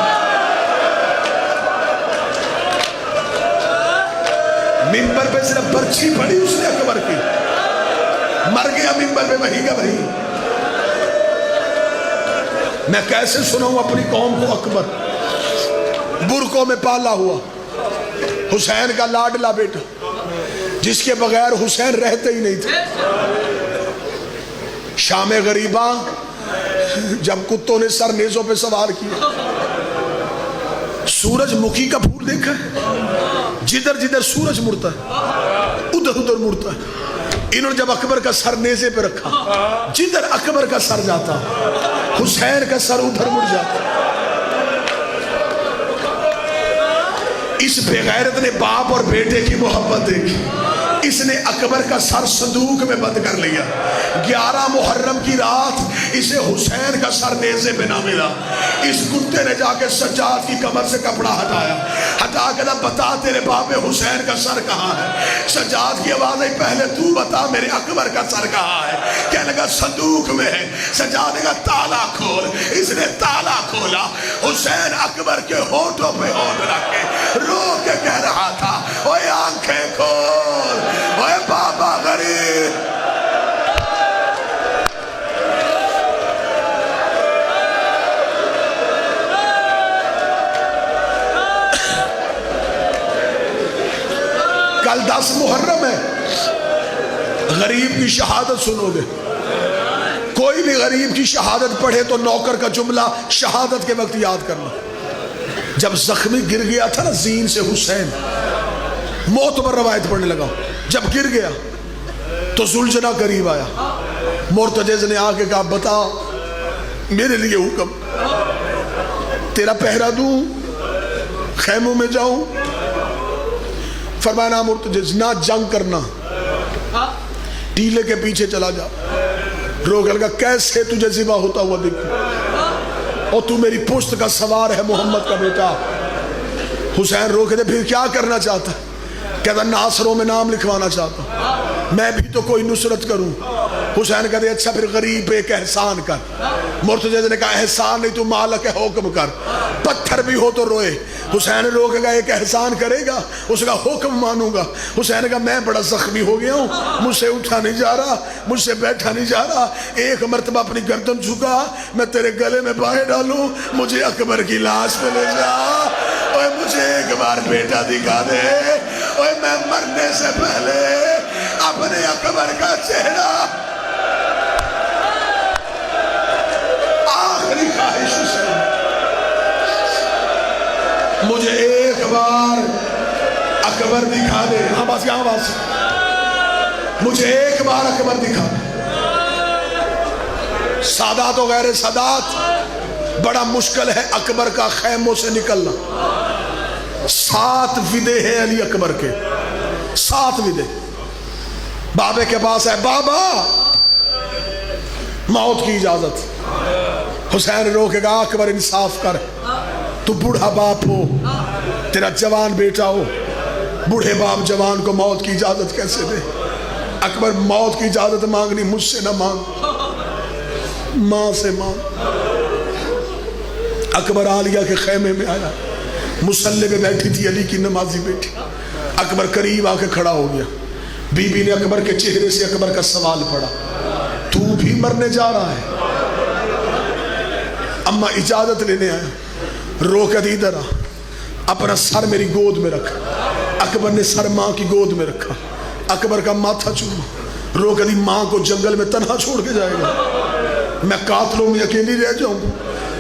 ممبر پہ صرف برچھی پڑی اس نے اکبر کی، مر گیا ممبر پہ وہی کا وہی۔ میں کیسے سناؤں اپنی قوم کو اکبر؟ برقوں میں پالا ہوا حسین کا لاڈلا بیٹا، جس کے بغیر حسین رہتے ہی نہیں تھے۔ شام غریباں جب کتوں نے سر نیزوں پہ سوار کیا، سورج مکھی کا پھول دیکھا ہے، جدھر جدھر سورج مڑتا ہے ادھر ادھر مڑتا ہے۔ انہوں نے جب اکبر کا سر نیزے پہ رکھا، جدھر اکبر کا سر جاتا حسین کا سر ادھر مڑ جاتا۔ اس بے غیرت نے باپ اور بیٹے کی محبت دیکھی، اس نے اکبر کا سر صندوق میں بند کر لیا۔ 11 محرم کی رات اسے حسین کا سر نیزے پہ نہ ملا۔ اس کتے نے جا کے سجاد کی کمر سے کپڑا ہٹایا، ہٹا کے نہ بتا تیرے باپ حسین کا سر کہاں ہے۔ سجاد کی آواز آئی پہلے تو بتا میرے اکبر کا سر کہاں ہے۔ کہنے لگا صندوق میں ہے۔ سجاد نے کہا تالا کھول۔ اس نے تالا کھولا، حسین اکبر کے ہونٹوں پہ ہونٹ رکھ کے رو کے کہہ رہا تھا اوے آنکھیں کھول، اوے بابا غریب۔ کل 10 محرم ہے، غریب کی شہادت سنو گے۔ کوئی بھی غریب کی شہادت پڑھے تو نوکر کا جملہ شہادت کے وقت یاد کرنا۔ جب زخمی گر گیا تھا نا زین سے حسین، معتبر روایت پڑھنے لگا، جب گر گیا تو ذوالجناح قریب آیا، مرتجز نے آگے کہا بتا میرے لیے حکم، تیرا پہرا دوں، خیموں میں جاؤں؟ فرمایا نا مرتجز، نہ جنگ کرنا، ٹیلے کے پیچھے چلا جا۔ روک لگا کیسے تجھے ذبح ہوتا ہوا دیکھوں، اور تو میری پشت کا سوار ہے محمد کا بیٹا۔ حسین روکے تھے پھر کیا کرنا چاہتا ہے؟ کہتا ناصروں میں نام لکھوانا چاہتا ہوں، میں بھی تو کوئی نصرت کروں۔ حسین کہتے اچھا پھر غریب پہ ایک احسان کر۔ مرتضی نے کہا احسان نہیں تو مالک ہے حکم کر، پتھر بھی ہو تو روئے۔ حسین روکے گا ایک احسان کرے گا، اس کا حکم مانوں گا۔ حسین نے کہا میں بڑا زخمی ہو گیا ہوں، مجھ سے اٹھا نہیں جا رہا، مجھ سے بیٹھا نہیں جا رہا، ایک مرتبہ اپنی گردن جھکا، میں تیرے گلے میں باہیں ڈالوں، مجھے اکبر کی لاش پہ لے جا، اوے مجھے ایک بار بیٹا دکھا دے، اوے میں مرنے سے پہلے اپنے اکبر کا چہرہ، آخری خواہش سے مجھے ایک بار اکبر دکھا دے۔ ہاں بس یہاں بس، مجھے ایک بار اکبر دکھا دے۔ سادات و غیر سادات بڑا مشکل ہے اکبر کا خیموں سے نکلنا۔ 7 ودے ہیں علی اکبر کے، 7 ودے۔ بابے کے پاس ہے بابا موت کی اجازت۔ حسین روکے گا اکبر انصاف کر، تو بوڑھا باپ ہو، تیرا جوان بیٹا ہو، بوڑھے باپ جوان کو موت کی اجازت کیسے دے؟ اکبر موت کی اجازت مانگنی مجھ سے نہ مانگ، ماں سے مانگ۔ اکبر عالیہ کے خیمے میں آیا، مصلی پہ بیٹھی تھی علی کی نمازی بیٹی، اکبر قریب آ کے کھڑا ہو گیا. بی بی نے اکبر کے چہرے سے اکبر کا سوال پڑھا, تو بھی مرنے جا رہا ہے؟ اما اجازت لینے آیا. رو کے ادھر آ, اپنا سر میری گود میں رکھ. اکبر نے سر ماں کی گود میں رکھا. اکبر کا ماتھا چوما. رو کے ماں کو جنگل میں تنہا چھوڑ کے جائے گا؟ میں قاتلوں میں اکیلی رہ جاؤں گا؟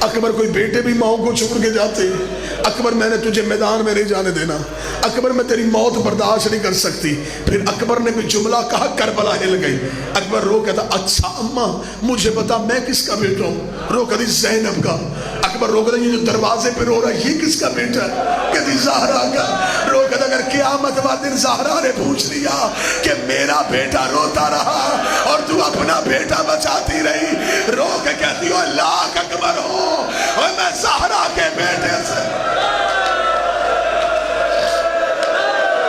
اکبر کوئی بیٹے بھی ماں کو چھوڑ کے جاتے ہیں. اکبر میں نے تجھے میدان میں نہیں جانے دینا. اکبر میں تیری موت برداشت نہیں کر سکتی. پھر اکبر نے کوئی جملہ کہا, کربلا ہل گئی. اکبر رو کہتا, اچھا اماں مجھے بتا میں کس کا بیٹا ہوں؟ رو کہتی زینب کا. اکبر رو کہتا, یہ جو دروازے پہ رو رہا ہے یہ کس کا بیٹا ہے؟ کہتی زہرا کا. رو کہتا, اگر قیامت والے دن زہرا نے پوچھ لیا کہ میرا بیٹا روتا رہا اور تو اپنا بیٹا بچاتی رہی, رو کے کہتی ہو لاکھ اکبر ہو اور میں زہرا کے بیٹے سے.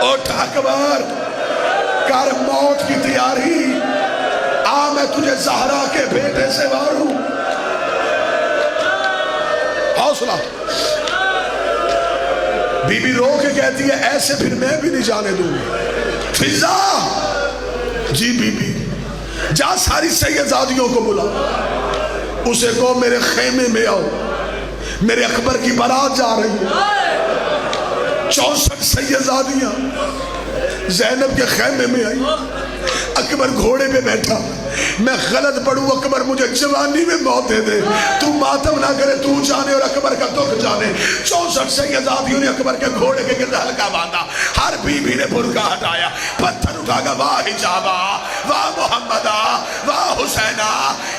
اٹھ اکبر, کر موت کی تیاری, آ میں تجھے زہرا کے بیٹے سے ماروں. حوصلہ. بی بی رو کے کہتی ہے ایسے پھر میں بھی نہیں جانے دوں گی. فضا, جی بی بی, جا ساری سیدزادیوں کو بلا, اسے کو میرے خیمے میں آؤ, میرے اکبر کی بارات جا رہی ہے. 64 سیدزادیاں زینب کے خیمے میں آئی. اکبر گھوڑے پہ بیٹھا. میں غلط پڑھوں اکبر مجھے جوانی میں موت دے دے, تو ماتم نہ کرے, تو جانے اور اکبر کا دکھ جانے. 64 سیدزادیوں نے اکبر کے گھوڑے کے گرد ہلکا باندھا. ہر بی بی نے برقع ہٹایا, پتھر اٹھا گا, واہ حجابہ, واہ محمدہ, واہ حسینہ.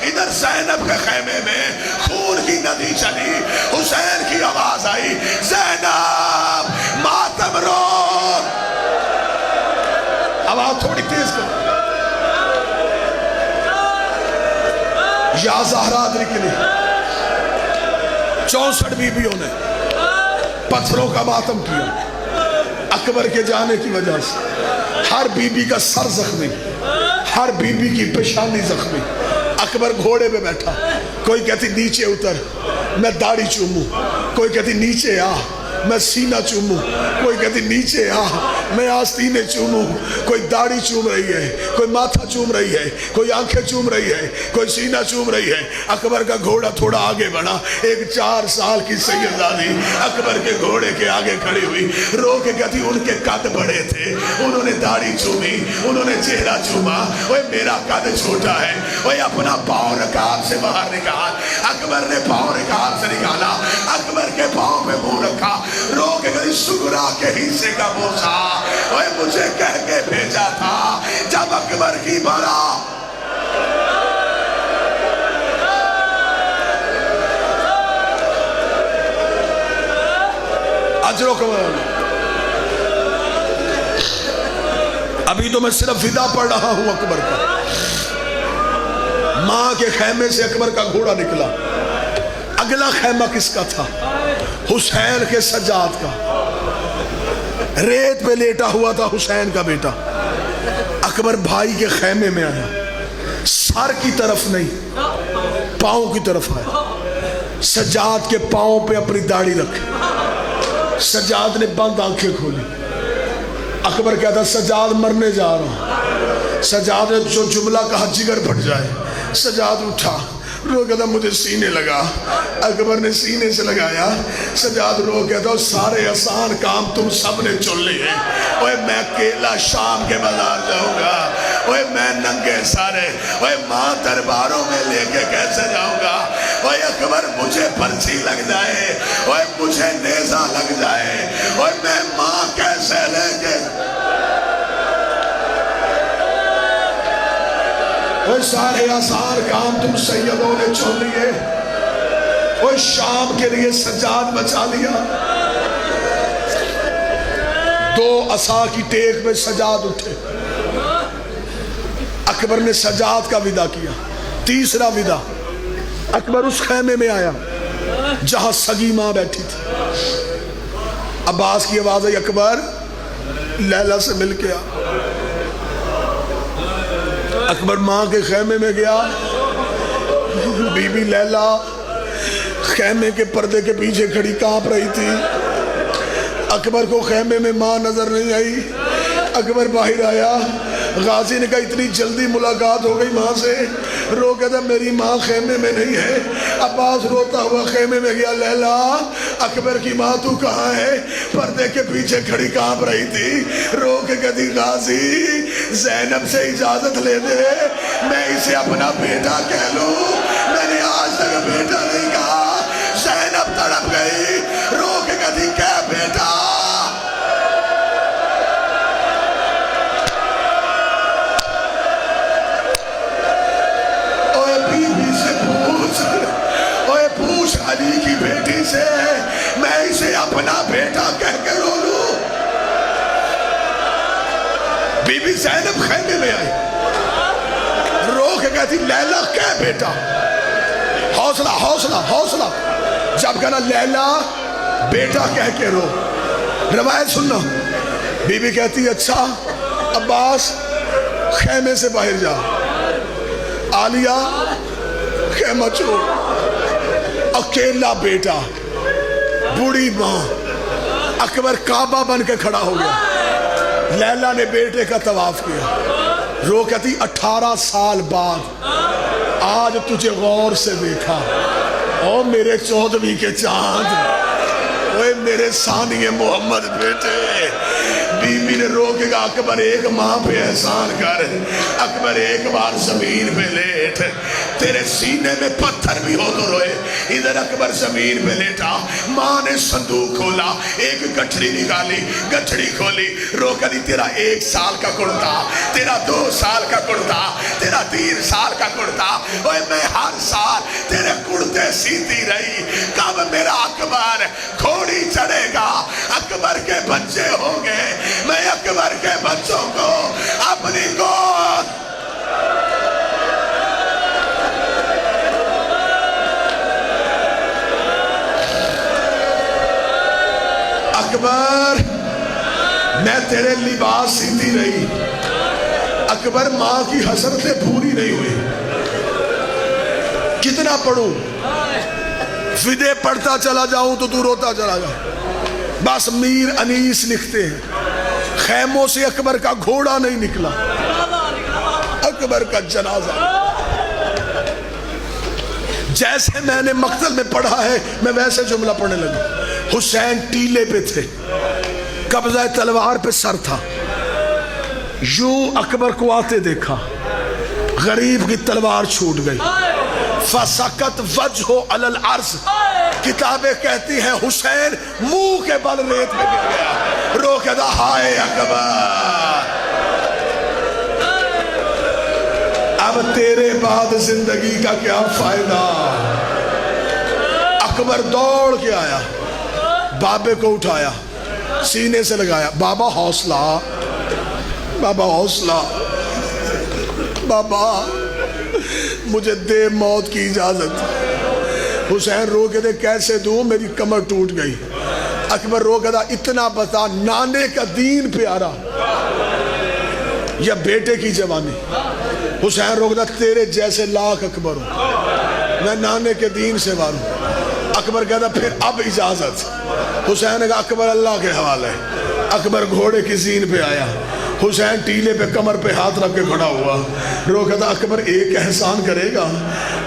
ادھر زینب کے خیمے میں خون کی ندی چلی. حسین کی آواز آئی, زینب ماتم رو. آواز تھوڑی تیز کر. یا زہرا نکلی. 64 بیویوں نے پتھروں کا ماتم کیا اکبر کے جانے کی وجہ سے. ہر بیوی کا سر زخمی, ہر بیوی کی پیشانی زخمی. اکبر گھوڑے پہ بیٹھا. کوئی کہتی نیچے اتر, میں داڑھی چوموں. کوئی کہتی نیچے آ, میں سینہ چوموں. کوئی کہتی نیچے آ, میں آستینے چوموں. کوئی داڑھی چوم رہی ہے, کوئی ماتھا چوم رہی ہے, کوئی آنکھیں چوم رہی ہے, کوئی سینہ چوم رہی ہے. اکبر کا گھوڑا تھوڑا آگے بڑھا. ایک 4 سال کی سیدزادی اکبر کے گھوڑے کے آگے کھڑی ہوئی. رو کے کہتی ان کے قد بڑے تھے, انہوں نے داڑھی چومی, انہوں نے چہرہ چوما. وہ میرا قد چھوٹا ہے, وہ اپنا پاؤں رکاب سے باہر نکال. اکبر نے پاؤں رکاب سے نکالا, اکبر کے پاؤں پہ منہ رکھا. رو کے کہتی سگرا کے حصے کا بوسا وہ مجھے کہہ کے بھیجا تھا جب اکبر کی بارا. اجر و کمال. ابھی تو میں صرف فدا پڑھ رہا ہوں اکبر کا. ماں کے خیمے سے اکبر کا گھوڑا نکلا. اگلا خیمہ کس کا تھا؟ حسین کے سجاد کا. ریت پہ لیٹا ہوا تھا حسین کا بیٹا. اکبر بھائی کے خیمے میں آیا, سر کی طرف نہیں پاؤں کی طرف آیا. سجاد کے پاؤں پہ اپنی داڑھی رکھی. سجاد نے بند آنکھیں کھولی. اکبر کہتا سجاد مرنے جا رہا ہوں. سجاد نے جو جملہ کہا جگر پھٹ جائے. سجاد اٹھا, رو کہتا مجھے سینے لگا. اکبر نے سینے سے لگایا. سجاد رو کہتا سارے آسان کام تم سب نے چن لیے. اوے میں اکیلا شام کے بازار جاؤں گا, اوے میں ننگے سارے, اوے ماں درباروں میں لے کے کیسے جاؤں گا. اوے اکبر مجھے پرچی لگ جائے, اوے مجھے نیزہ لگ جائے, اوے میں ماں کیسے لے کے. وہ سارے آسان کام تم سیدوں نے چن لیے. وہ شام کے لیے سجاد بچا لیا. 2 عصا کی ٹیک میں سجاد اٹھے. اکبر نے سجاد کا ودا کیا. تیسرا ودا, اکبر اس خیمے میں آیا جہاں سگی ماں بیٹھی تھی. عباس کی آواز آئی, اکبر لیلا سے مل کے آ. اکبر ماں کے خیمے میں گیا. بی بی لیلا خیمے کے پردے کے پیچھے کھڑی کانپ رہی تھی. اکبر کو خیمے میں ماں نظر نہیں آئی. اکبر باہر آیا، غازی نے کہا اتنی جلدی ملاقات ہو گئی ماں سے؟ رو کہتا میری ماں خیمے میں نہیں ہے۔ عباس روتا ہوا خیمے میں گیا، لیلا اکبر کی ماں تو کہاں ہے؟ پردے کے پیچھے کھڑی کانپ رہی تھی، رو کے کہتی غازی زینب سے اجازت لے دے، میں اسے اپنا بیٹا کہہ لوں، میں نے آج تک بیٹا نہیں کہا۔ زینب تڑپ گئی، رو کے کہتی کہہ بیٹا۔ علی کی بیٹی سے میں اسے اپنا بیٹا کہہ کے رو لوں۔ بی بی زینب خیمے میں آئی، رو کے کہتی لیلا کہہ بیٹا، حوصلہ حوصلہ حوصلہ۔ جب کہنا لیلا بیٹا کہہ کے رو۔ روایت سننا، بی بی کہتی اچھا عباس خیمے سے باہر جا، عالیہ خیمہ چھوڑ۔ اکیلا بیٹا، بوڑھی ماں، اکبر کعبہ بن کے کھڑا ہو گیا۔ لیلا نے بیٹے کا طواف کیا، رو کہتی 18 سال بعد آج تجھے غور سے دیکھا، او میرے 14ویں کے چاند، اوے میرے ثانی محمد بیٹے۔ بی بی نے رو کے کہا اکبر ایک ماں پہ احسان کر، اکبر ایک بار زمین پہ لیٹ، تیرے سینے میں پتھر بھی ہو تو روئے۔ ادھر اکبر زمین پہ لیٹا، ماں نے صندوق کھولا، ایک گٹھڑی نکالی، گٹھڑی کھولی، رو کہتی تیرا 1 سال کا کرتا، تیرا 2 سال کا کرتا، تیرا 3 سال کا کرتا، اوے میں ہر سال تیرے کرتے سیتی رہی، کب میرا اکبر گھوڑی چڑھے گا، اکبر کے بچے ہوں گے، میں اکبر کے بچوں کو اپنی گود۔ اکبر میں تیرے لباس سیتی رہی، اکبر ماں کی حسرتیں پوری نہیں ہوئی، کتنا پڑھوں، فدے پڑھتا چلا جاؤں تو روتا چلا جاؤں۔ بس میر انیس لکھتے ہیں خیموں سے اکبر کا گھوڑا نہیں نکلا، اکبر کا جنازہ۔ جیسے میں نے مقتل میں پڑھا ہے میں ویسے جملہ پڑھنے لگا۔ حسین ٹیلے پہ تھے، قبضہ تلوار پہ سر تھا، یوں اکبر کو آتے دیکھا، غریب کی تلوار چھوٹ گئی۔ فَسَقَتْ وَجْهُ عَلَى الْعَرْضِ، کتابیں کہتی ہیں حسین منہ کے بل ریت میں گر گیا، رو کہتا ہائے اکبر، اب تیرے بعد زندگی کا کیا فائدہ۔ اکبر دوڑ کے آیا، بابے کو اٹھایا، سینے سے لگایا، بابا حوصلہ، بابا حوصلہ، بابا مجھے دے موت کی اجازت۔ حسین رو کے دے کیسے دوں، میری کمر ٹوٹ گئی۔ اکبر رو کے دا اتنا بتا، نانے کا دین پیارا یا بیٹے کی جوانی۔ حسین رو کے دا تیرے جیسے لاکھ اکبر ہوں، میں نانے کے دین سے واروں۔ اکبر کہتا پھر اب اجازت۔ حسین نے کہا اکبر اللہ کے حوالے۔ اکبر گھوڑے کی زین پہ آیا، حسین ٹیلے پہ کمر پہ ہاتھ رکھ کے کھڑا ہوا، رو کہتا اکبر ایک احسان کرے گا،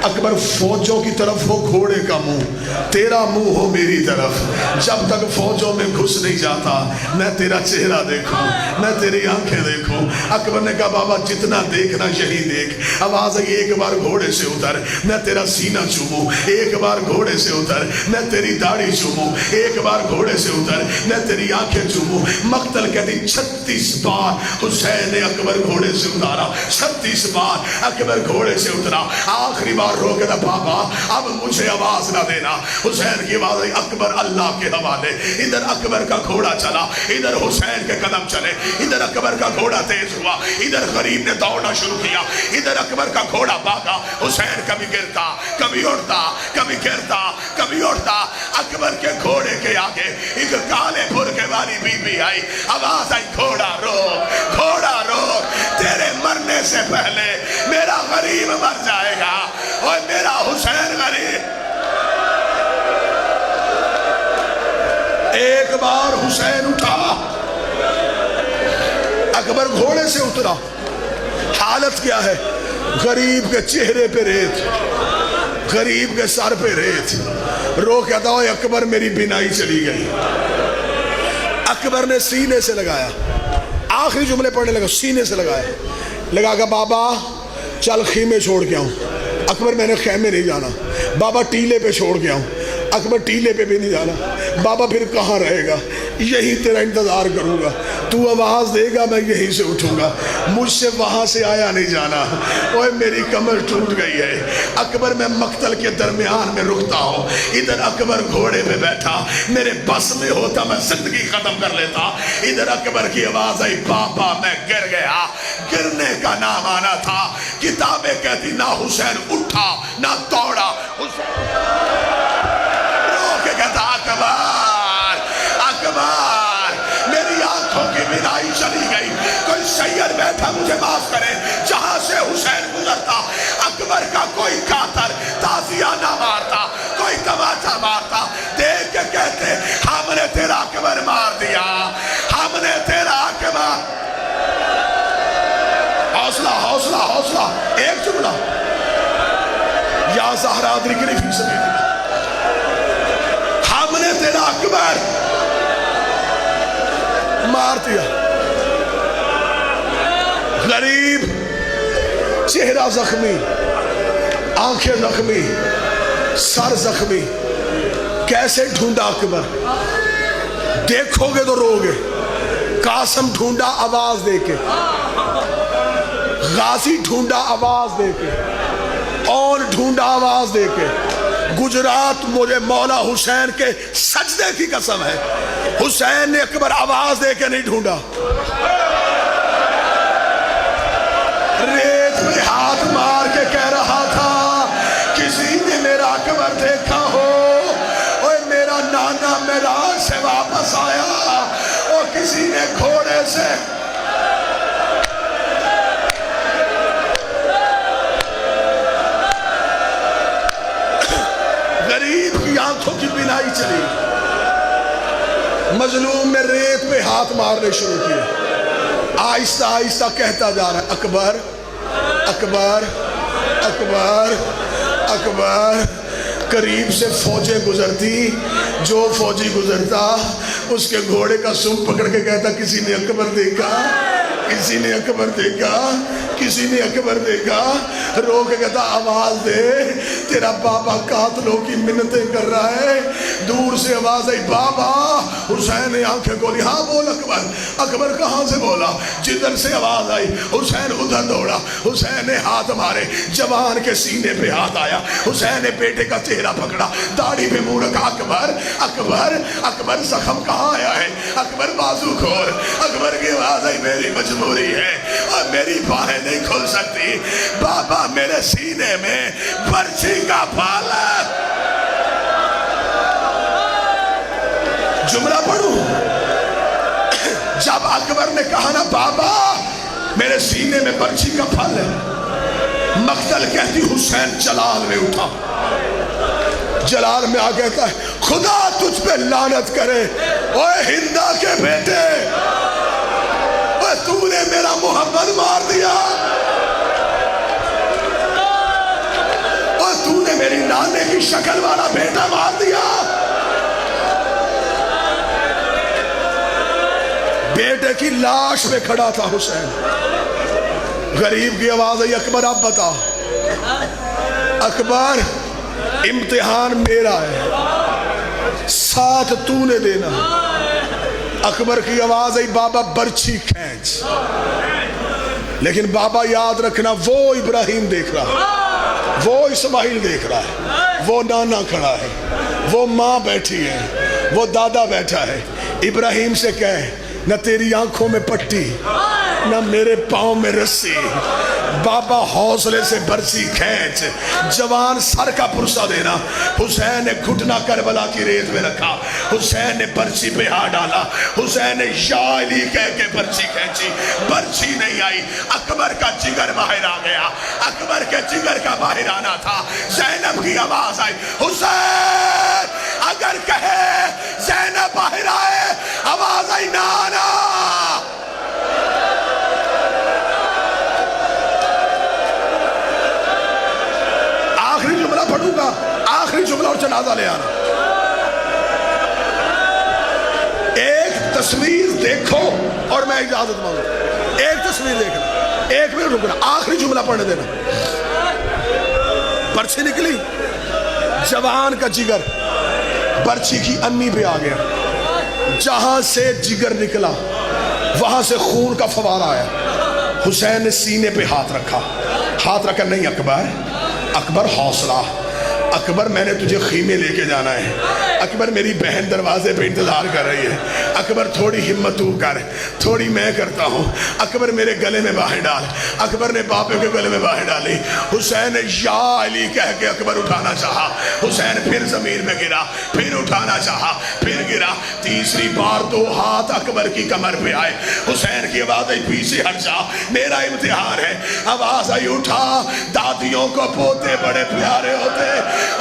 اکبر فوجوں کی طرف ہو گھوڑے کا منہ، تیرا منہ ہو میری طرف، جب تک فوجوں میں گھس نہیں جاتا میں تیرا چہرہ دیکھوں، میں تیری آنکھیں دیکھوں۔ اکبر نے کہا بابا جتنا دیکھنا یہی دیکھ۔ آواز آئی ایک بار گھوڑے سے اتر، میں تیرا سینہ چوموں، ایک بار گھوڑے سے اتر، میں تیری داڑھی چوموں، ایک بار گھوڑے سے اتر، میں تیری آنکھیں چوموں۔ مقتل کہتی 36 بار حسین نے اکبر گھوڑے سے اتارا، 36 بار اکبر گھوڑے سے اترا۔ آخری بار رو کے بابا اب مجھے آواز نہ دینا۔ حسین کی آواز آئی اکبر اللہ کے حوالے۔ ادھر اکبر کا گھوڑا چلا، ادھر حسین کے قدم چلے، ادھر اکبر کا گھوڑا تیز ہوا، ادھر غریب نے دوڑنا شروع کیا، ادھر اکبر کا گھوڑا بھاگا۔ حسین کبھی گرتا، کبھی اڑتا، کبھی گرتا، کبھی اڑتا۔ اکبر کے گھوڑے کے آگے ایک کالے برقعے والی بی بی آئی، آواز آئی گھوڑا روک، گھوڑا روک، تیرے مرنے سے پہلے میرا غریب مر جائے گا اور میرا حسین غریب۔ ایک بار حسین اٹھا، اکبر گھوڑے سے اترا، حالت کیا ہے؟ غریب کے چہرے پہ ریت، غریب کے سر پہ ریت، رو کہتا ہو اکبر میری بینائی چلی گئی۔ اکبر نے سینے سے لگایا، آخری جملے پڑھنے لگا، سینے سے لگایا، لگا کہ بابا چل خیمے چھوڑ کے آؤں۔ اکبر میں نے خیمے نہیں جانا۔ بابا ٹیلے پہ چھوڑ کے آؤں۔ اکبر ٹیلے پہ بھی نہیں جانا۔ بابا پھر کہاں رہے گا؟ یہی تیرا انتظار کروں گا، تو آواز دے گا میں یہیں سے اٹھوں گا، مجھ سے وہاں سے آیا نہیں جانا۔ اوہ میری کمر ٹوٹ گئی ہے۔ اکبر میں مقتل کے درمیان میں رکتا ہوں، ادھر اکبر گھوڑے پہ بیٹھا، میرے بس میں ہوتا میں زندگی ختم کر لیتا۔ ادھر اکبر کی آواز آئی، بابا میں گر گیا۔ گرنے کا نام آنا تھا۔ کتابیں کہتی نہ حسین اٹھا نہ دوڑا، حسین رو کے کہتا اکبر اکبر میری آنکھوں کی بینائی چلی گئی، کوئی سید بیٹھا مجھے معاف کرے، جہاں سے حسین گزرتا اکبر کا کوئی قاتل تازیہ نہ مارتا، کوئی تماچا مارتا، دیکھ کے کہتے ہم نے تیرا اکبر مار دیا، ہم نے تیرا اکبر۔ حوصلہ حوصلہ حوصلہ، ایک جملہ، یا زہرا ادرکنی فی سبیل اللہ، ہم نے تیرا اکبر مار دیا۔ غریب، چہرہ زخمی، آنکھیں زخمی، سر زخمی، کیسے ڈھونڈا اکبر؟ دیکھو گے تو رو گے۔ قاسم ڈھونڈا آواز دے کے، غازی ڈھونڈا آواز دے کے، اور ڈھونڈا آواز دے کے۔ گجرات مجھے مولا حسین کے سجدے کی قسم ہے، حسین نے اکبر آواز دے کے نہیں ڈھونڈا۔ ریت میں ہاتھ مار کے کہہ رہا تھا کسی نے میرا اکبر دیکھا ہو؟ اوہ میرا نانا معراج سے واپس آیا، اور کسی نے گھوڑے سے غریب کی آنکھوں کی بینائی چلی، مظلوم نے ریت پہ ہاتھ مارنے شروع کیے۔ آہستہ آہستہ کہتا جا رہا ہے اکبر اکبر اکبر اکبر۔ قریب سے فوجیں گزرتی، جو فوجی گزرتا اس کے گھوڑے کا سم پکڑ کے کہتا کسی نے اکبر دیکھا؟ کسی نے اکبر دیکھا؟ کسی نے اکبر دیکھا؟ رو کے کہتا آواز دے، تیرا بابا قاتلوں کی منتیں کر رہا ہے۔ دور سے آواز آئی، بابا۔ حسین نے آنکھیں کھولی، ہاں بول اکبر۔ اکبر کہاں سے بولا؟ جدھر سے آواز آئی حسین ادھر دوڑا۔ حسین نے ہاتھ مارے، جوان کے سینے پہ ہاتھ آیا، حسین نے بیٹے کا چہرہ پکڑا، داڑھی پہ منہ رکھا، اکبر اکبر اکبر زخم کہاں آیا ہے؟ اکبر بازو کھول۔ اکبر کی آواز آئی، میری مجبوری ہے اور میری باہیں نہیں کھل سکتی، بابا میرے سینے میں برچی کا پھال ہے۔ جملہ پڑھوں، جب اکبر نے کہا نا بابا میرے سینے میں برچی کا پھل ہے، مقتل کہتی حسین جلال میں اٹھا، جلال میں آ کہتا ہے خدا تجھ پہ لعنت کرے، اوے ہندا کے بیٹے، اوے تو نے میرا محمد مار دیا، اوے تو نے میری نانے کی شکل والا بیٹا مار دیا۔ بیٹے کی لاش میں کھڑا تھا حسین۔ غریب کی آواز ہے اکبر اب بتا۔ اکبر امتحان میرا ہے، ساتھ تو نے دینا۔ اکبر کی آواز ہے بابا برچھی کھینچ، لیکن بابا یاد رکھنا وہ ابراہیم دیکھ رہا ہے، وہ اسماعیل دیکھ رہا ہے، وہ نانا کھڑا ہے، وہ ماں بیٹھی ہے، وہ دادا بیٹھا ہے۔ ابراہیم سے کہے نہ تیری آنکھوں میں پٹی نہ میرے پاؤں میں رسی، بابا حوصلے سے برسی کھینچ، جوان سر کا پرسہ دینا۔ حسین نے گھٹنا کربلا کی ریت میں رکھا، حسین نے برچی پہ ہاتھ ڈالا، حسین نے یا علی کہہ کے برچی کھینچی، برچی نہیں آئی۔ اکبر کا جگر باہر آ گیا، اکبر کے جگر کا باہر آنا تھا۔ زینب کی آواز آئی، حسین اگر کہے زینب باہر آئے، آواز آئی نانا جنازہ لے آنا. ایک تصویر دیکھو اور میں اجازت مانگوں. ایک تصویر دیکھنا, ایک منٹ رکنا, آخری جملہ پڑھنے دینا. برچھی نکلی, جوان کا جگر برچھی کی انی پہ آ گیا. جہاں سے جگر نکلا وہاں سے خون کا فوارہ آیا. حسین نے سینے پہ ہاتھ رکھا. ہاتھ رکھا, نہیں اکبر, اکبر حوصلہ, اکبر میں نے تجھے خیمے لے کے جانا ہے. اکبر میری بہن دروازے پہ انتظار کر رہی ہے. اکبر تھوڑی ہمت تو کر, تھوڑی میں کرتا ہوں. اکبر میرے گلے میں باہیں ڈال. اکبر نے باپے کے گلے میں باہیں ڈالی. حسین نے یا علی کہہ کے اکبر اٹھانا چاہا. حسین پھر زمین میں گرا, پھر اٹھانا چاہا, پھر گرا. تیسری بار دو ہاتھ اکبر کی کمر پہ آئے. حسین کی آواز آئی, پیچھے ہٹ جا, میرا امتحان ہے. آواز آئی, اٹھا, دادیوں کو پوتے بڑے پیارے ہوتے.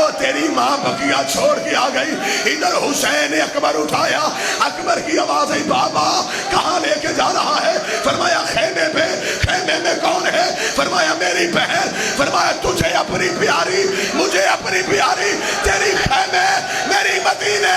اور تیری ماں بقیہ چھوڑ کے آ گئی. ادھر حسین نے اکبر اٹھایا. اکبر کی آواز آئی, بابا کہاں لے کے جا رہا ہے؟ فرمایا خیمے پہ. خیمے میں کون ہے؟ فرمایا میری بہن. فرمایا تجھے اپنی پیاری, مجھے اپنی پیاری, تیری خیمے میری مدینے.